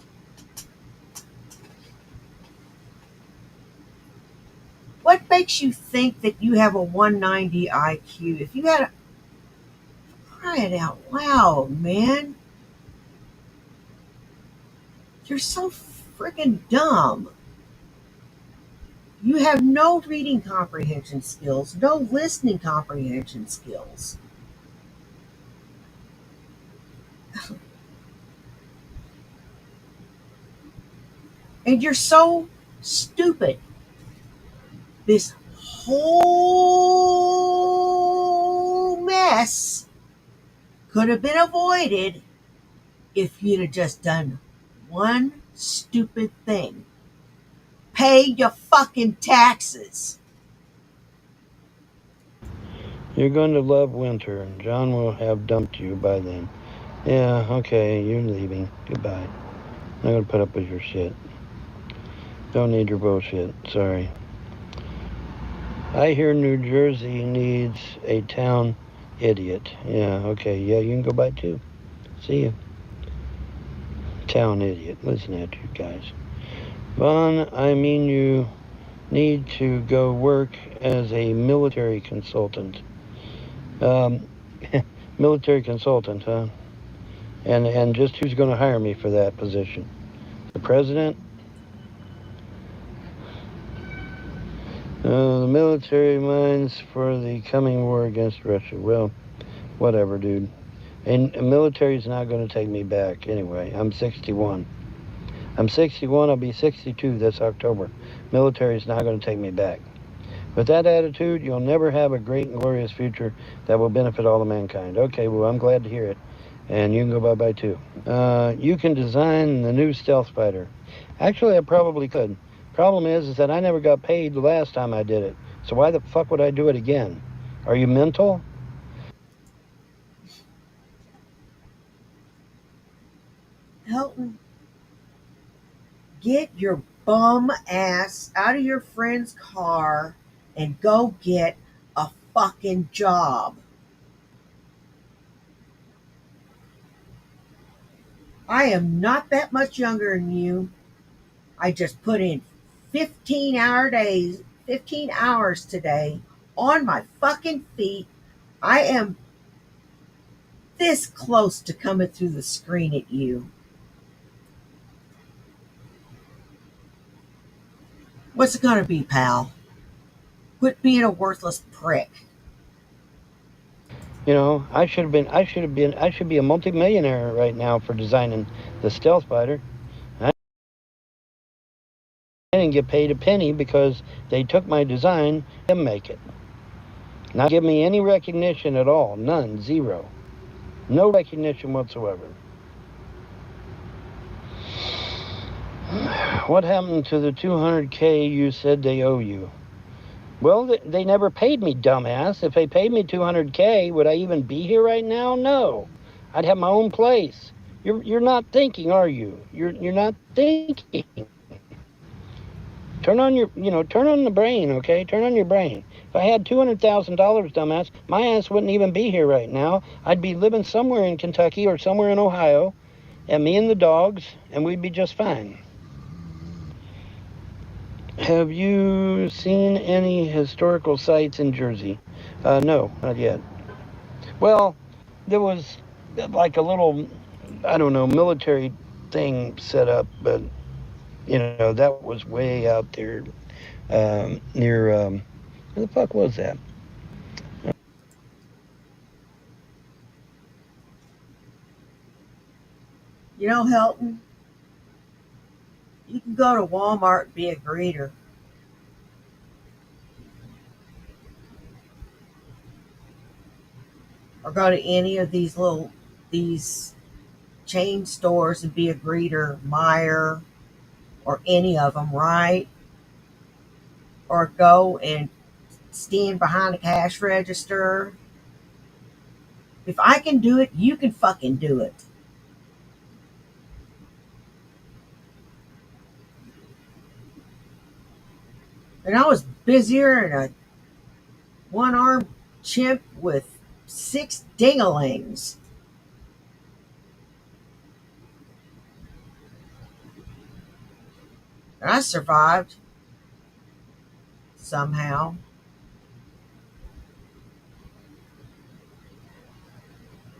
What makes you think that you have a 190 IQ? If you had a. Cry it out loud, man. You're so friggin' dumb. You have no reading comprehension skills, no listening comprehension skills. And you're so stupid. This whole mess could have been avoided if you'd have just done one stupid thing. Pay your fucking taxes. You're going to love winter. John will have dumped you by then. Yeah, okay, you're leaving. Goodbye. I'm not going to put up with your shit. Don't need your bullshit. Sorry. I hear New Jersey needs a town idiot. Yeah, okay. Yeah, you can go by too. See you. Town idiot. Listen at you guys. Vaughn, I mean you need to go work as a military consultant. Military consultant, huh? And just who's going to hire me for that position? The president? The military mines for the coming war against Russia. Well, whatever, dude. And the military's not going to take me back anyway. I'm 61. I'm 61. I'll be 62 this October. Military's not going to take me back. With that attitude, you'll never have a great and glorious future that will benefit all of mankind. Okay, well, I'm glad to hear it. And you can go bye-bye, too. You can design the new stealth fighter. Actually, I probably could. Problem is that I never got paid the last time I did it. So why the fuck would I do it again? Are you mental? Hilton, get your bum ass out of your friend's car and go get a fucking job. I am not that much younger than you. I just put in 15-hour days, 15 hours today on my fucking feet. I am this close to coming through the screen at you. What's it gonna be, pal? Quit being a worthless prick. You know, I should be a multimillionaire right now for designing the stealth fighter. I didn't get paid a penny because they took my design and make it. Not give me any recognition at all. None. Zero. No recognition whatsoever. What happened to the $200K you said they owe you? Well, they never paid me, dumbass. If they paid me $200K, would I even be here right now? No. I'd have my own place. You're not thinking, are you? You're not thinking. Turn on the brain, okay? Turn on your brain. If I had $200,000, dumbass, my ass wouldn't even be here right now. I'd be living somewhere in Kentucky or somewhere in Ohio, and me and the dogs, and we'd be just fine. Have you seen any historical sites in Jersey? No, not yet. Well, there was like a little, I don't know, military thing set up, but, that was way out there near, where the fuck was that? You know, Helton, you can go to Walmart and be a greeter. Or go to any of these chain stores and be a greeter, Meyer, or any of them, right? Or go and stand behind a cash register. If I can do it, you can fucking do it. And I was busier than a one-armed chimp with 6 dingalings. And I survived somehow.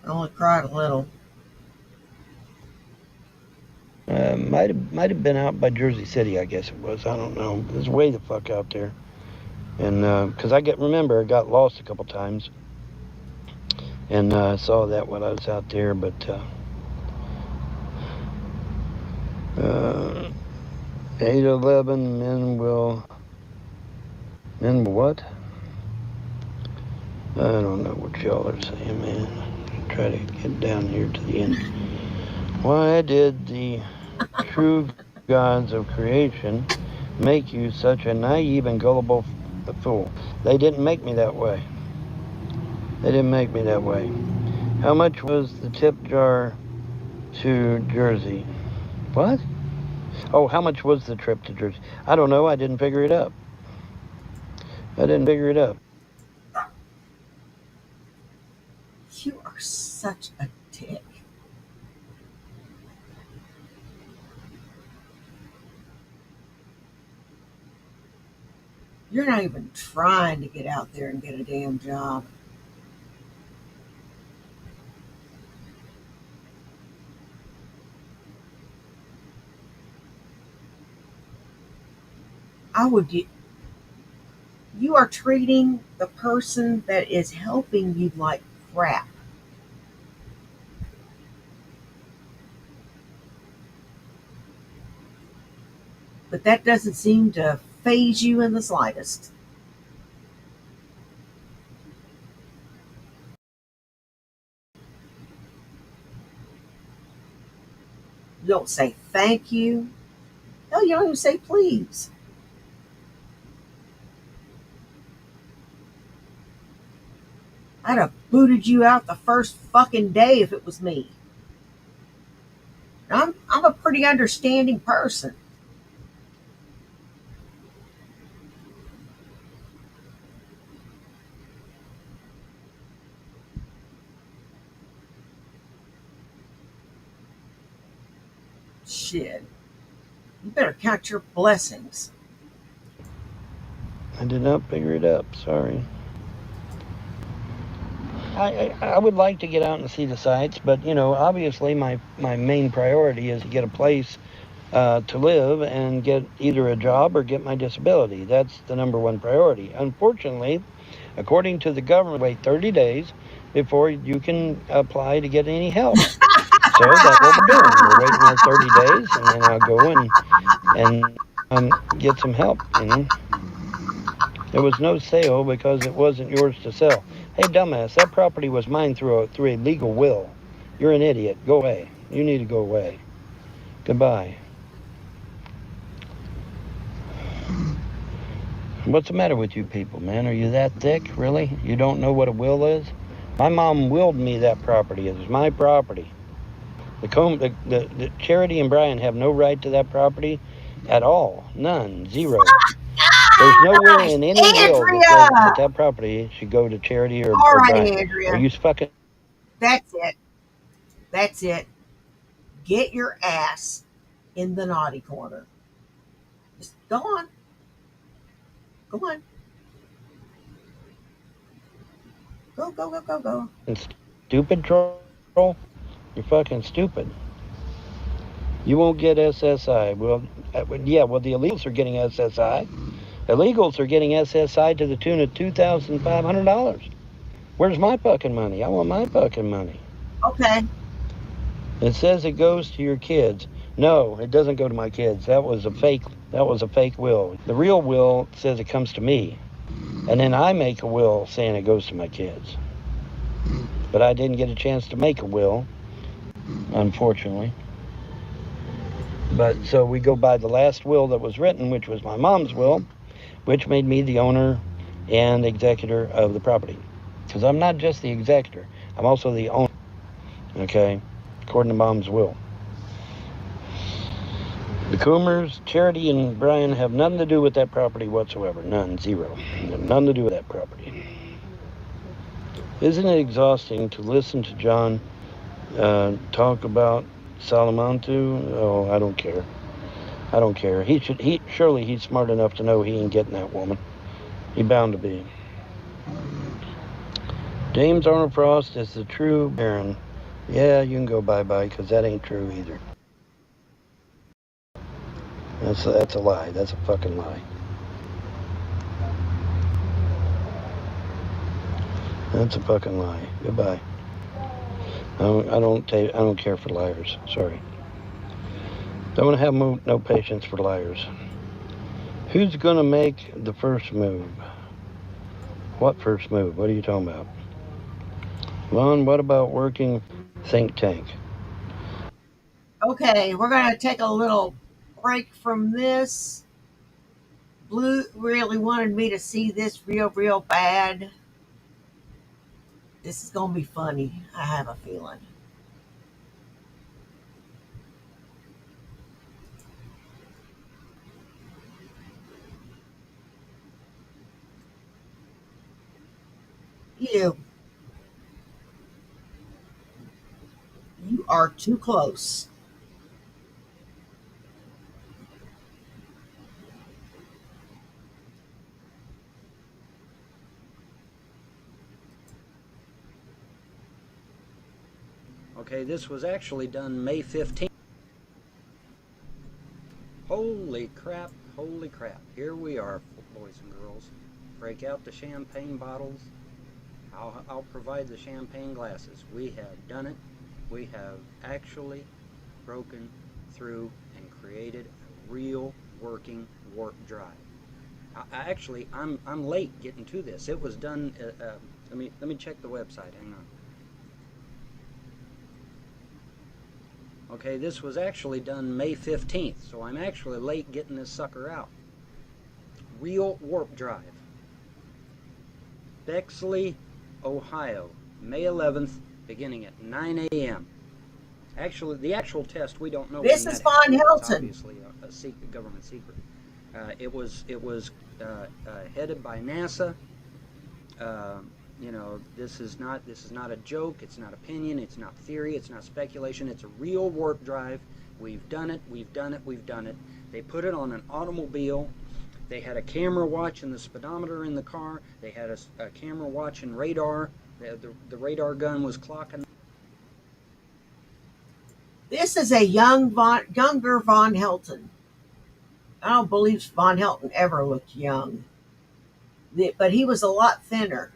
I only cried a little. Might have been out by Jersey City, I guess it was. I don't know. It was way the fuck out there. And because I got lost a couple times, and saw that when I was out there. But 811 men will what? I don't know what y'all are saying, man. Try to get down here to the end. Why did the true gods of creation make you such a naive and gullible fool? They didn't make me that way. They didn't make me that way. How much was the tip jar to Jersey? What? Oh, how much was the trip to Jersey? I don't know. I didn't figure it up. You are such a dick. You're not even trying to get out there and get a damn job. I would. You are treating the person that is helping you like crap. But that doesn't seem to faze you in the slightest. You don't say thank you. Hell, you don't even say please. I'd have booted you out the first fucking day if it was me. I'm a pretty understanding person. Shit. You better count your blessings. I did not figure it up. Sorry. I would like to get out and see the sights, but you know, obviously my main priority is to get a place to live and get either a job or get my disability. That's the number one priority. Unfortunately, according to the government, wait 30 days before you can apply to get any help. So that's what we're doing. We're waiting our 30 days, and then I'll go and get some help. You know, there was no sale because it wasn't yours to sell. Hey, dumbass, that property was mine through a legal will. You're an idiot. Go away. You need to go away. Goodbye. What's the matter with you people, man? Are you that thick, really? You don't know what a will is? My mom willed me that property. It was my property. The Charity and Brian have no right to that property at all. None. Zero. There's nowhere in any will that says Andrea! that property should go to Charity All or right, Brian. Are Andrea. you fucking... That's it. That's it. Get your ass in the naughty corner. Just go on. Go on. Go, go, go, go, go. Stupid troll? You're fucking stupid. You won't get SSI. Well, yeah, well, the illegals are getting SSI. Illegals are getting SSI to the tune of $2,500. Where's my fucking money? I want my fucking money. Okay. It says it goes to your kids. No, it doesn't go to my kids. That was a fake will. The real will says it comes to me. And then I make a will saying it goes to my kids. But I didn't get a chance to make a will, unfortunately. But so we go by the last will that was written, which was my mom's will, which made me the owner and executor of the property. Because I'm not just the executor, I'm also the owner. Okay, according to Mom's will. The Coomers, Charity, and Brian have nothing to do with that property whatsoever. None, zero. They have nothing to do with that property. Isn't it exhausting to listen to John talk about Salamantu? Oh, I don't care. I don't care. Surely he's smart enough to know he ain't getting that woman. He bound to be. James Arnold Frost is the true Baron. Yeah, you can go bye-bye, because that ain't true either. That's a lie. That's a fucking lie. That's a fucking lie. Goodbye. I don't care for liars. Sorry. Don't have no patience for liars. Who's gonna make the first move? What first move? What are you talking about? Lon, what about working think tank? Okay, we're going to take a little break from this. Blue really wanted me to see this real bad. This is going to be funny, I have a feeling. You are too close. Okay, this was actually done May 15th. Holy crap, holy crap. Here we are, boys and girls. Break out the champagne bottles. I'll provide the champagne glasses. We have done it. We have actually broken through and created a real working warp drive. I'm late getting to this. It was done. Let me check the website. Hang on. Okay, this was actually done May 15th, so I'm actually late getting this sucker out. Real warp drive. Bexley, Ohio, May 11th, beginning at 9 a.m. Actually, the actual test, we don't know. This is Von Hilton. It's obviously a government secret. It was headed by NASA. You know, this is not a joke. It's not opinion. It's not theory. It's not speculation. It's a real warp drive. We've done it. We've done it. We've done it. They put it on an automobile. They had a camera watching the speedometer in the car. They had a camera watching radar. The radar gun was clocking. This is a younger Von Helton. I don't believe Von Helton ever looked young, but he was a lot thinner.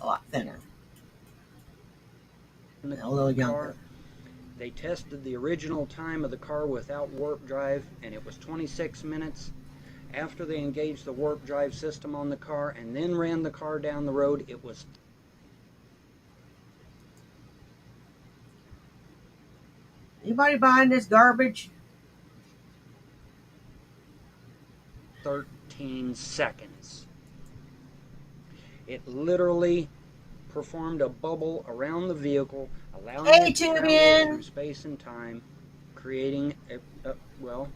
A lot thinner. And a little younger. They tested the original time of the car without warp drive, and it was 26 minutes. After they engaged the warp drive system on the car and then ran the car down the road, it was Anybody buying this garbage? 13 seconds. It literally performed a bubble around the vehicle, allowing it to travel through space and time, creating well,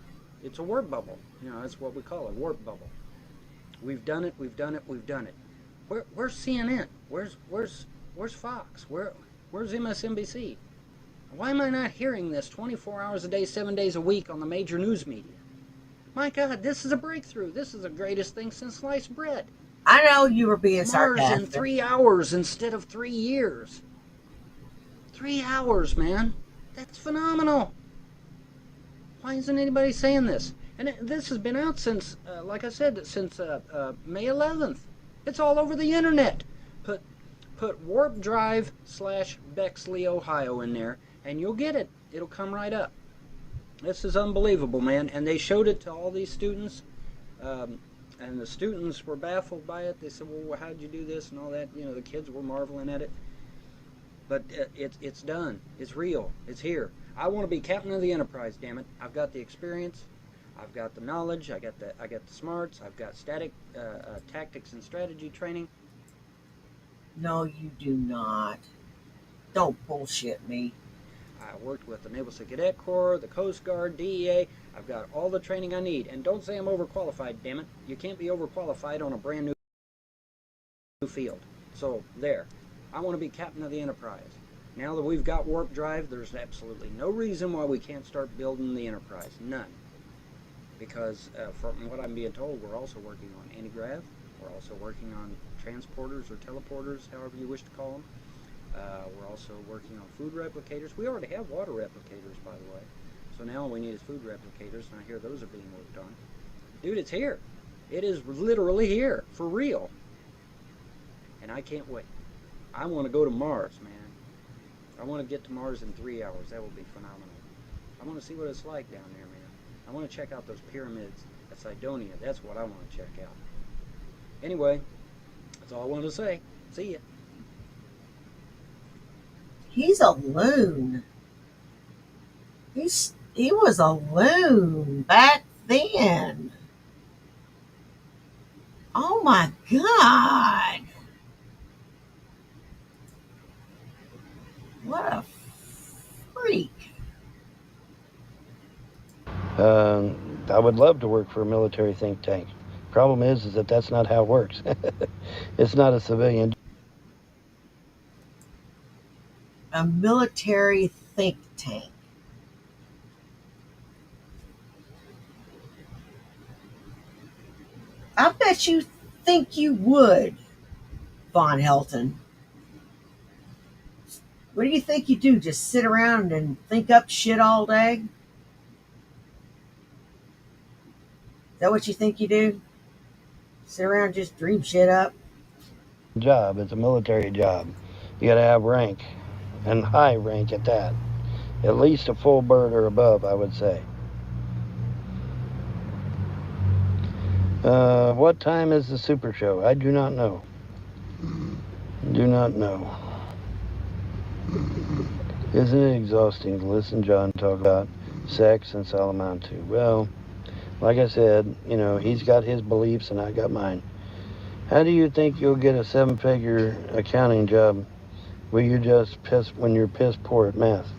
it's a warp bubble. You know, that's what we call a warp bubble. We've done it. We've done it. We've done it. Where's CNN? Where's Fox? Where's MSNBC? Why am I not hearing this 24 hours a day, 7 days a week on the major news media? My God, this is a breakthrough. This is the greatest thing since sliced bread. I know you were being sarcastic. Mars in 3 hours instead of 3 years. 3 hours, man. That's phenomenal. Why isn't anybody saying this? And this has been out since, like I said, since May 11th. It's all over the internet. Put warp drive / Bexley, Ohio in there, and you'll get it. It'll come right up. This is unbelievable, man. And they showed it to all these students, and the students were baffled by it. They said, well, how'd you do this and all that? You know, the kids were marveling at it. But it's done. It's real. It's here. I want to be captain of the Enterprise, damn it. I've got the experience. I've got the knowledge. I got the smarts. I've got tactics and strategy training. No, you do not. Don't bullshit me. I worked with the Naval Cadet Corps, the Coast Guard, DEA. I've got all the training I need. And don't say I'm overqualified, damn it. You can't be overqualified on a brand new field. So, there. I want to be captain of the Enterprise. Now that we've got warp drive, there's absolutely no reason why we can't start building the Enterprise. None. Because from what I'm being told, we're also working on anti-grav. We're also working on transporters or teleporters, however you wish to call them. We're also working on food replicators. We already have water replicators, by the way. So now all we need is food replicators, and I hear those are being worked on. Dude, it's here. It is literally here, for real. And I can't wait. I want to go to Mars, man. I want to get to Mars in 3 hours. That will be phenomenal. I want to see what it's like down there, man. I want to check out those pyramids at Cydonia. That's what I want to check out. Anyway, that's all I wanted to say. See ya. He's a loon. He was a loon back then. Oh my God. What a freak. I would love to work for a military think tank. Problem is that that's not how it works. It's not a civilian. A military think tank. I bet you think you would, Von Helton. What do you think you do? Just sit around and think up shit all day? Is that what you think you do? Sit around and just dream shit up? Job. It's a military job. You gotta have rank, and high rank at that. At least a full bird or above, I would say. What time is the Super Show? I do not know. Do not know. Isn't it exhausting to listen to John talk about sex and Salamantu? Well, like I said, you know, he's got his beliefs and I got mine. How do you think you'll get a 7-figure accounting job when you're piss poor at math?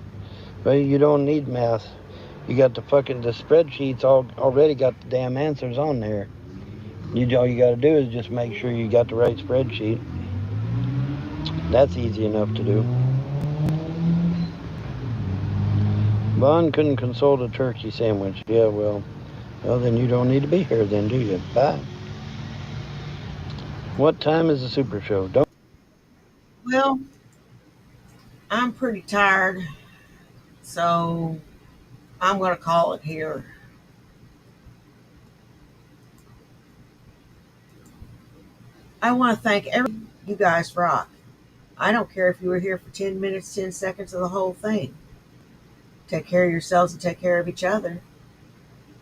Well, you don't need math. You got the spreadsheets already got the damn answers on there. All you got to do is just make sure you got the right spreadsheet. That's easy enough to do. Vaughn couldn't console a turkey sandwich. Yeah, well, then you don't need to be here then, do you? Bye. What time is the Super Show? Don't. Well, I'm pretty tired, so I'm going to call it here. I want to thank everyone. You guys rock. I don't care if you were here for 10 minutes, 10 seconds, or the whole thing. Take care of yourselves and take care of each other.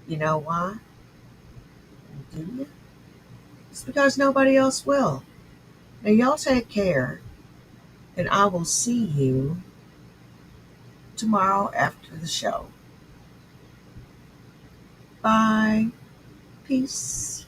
You know why? Do you? It's because nobody else will. Now, y'all take care, and I will see you tomorrow after the show. Bye. Peace.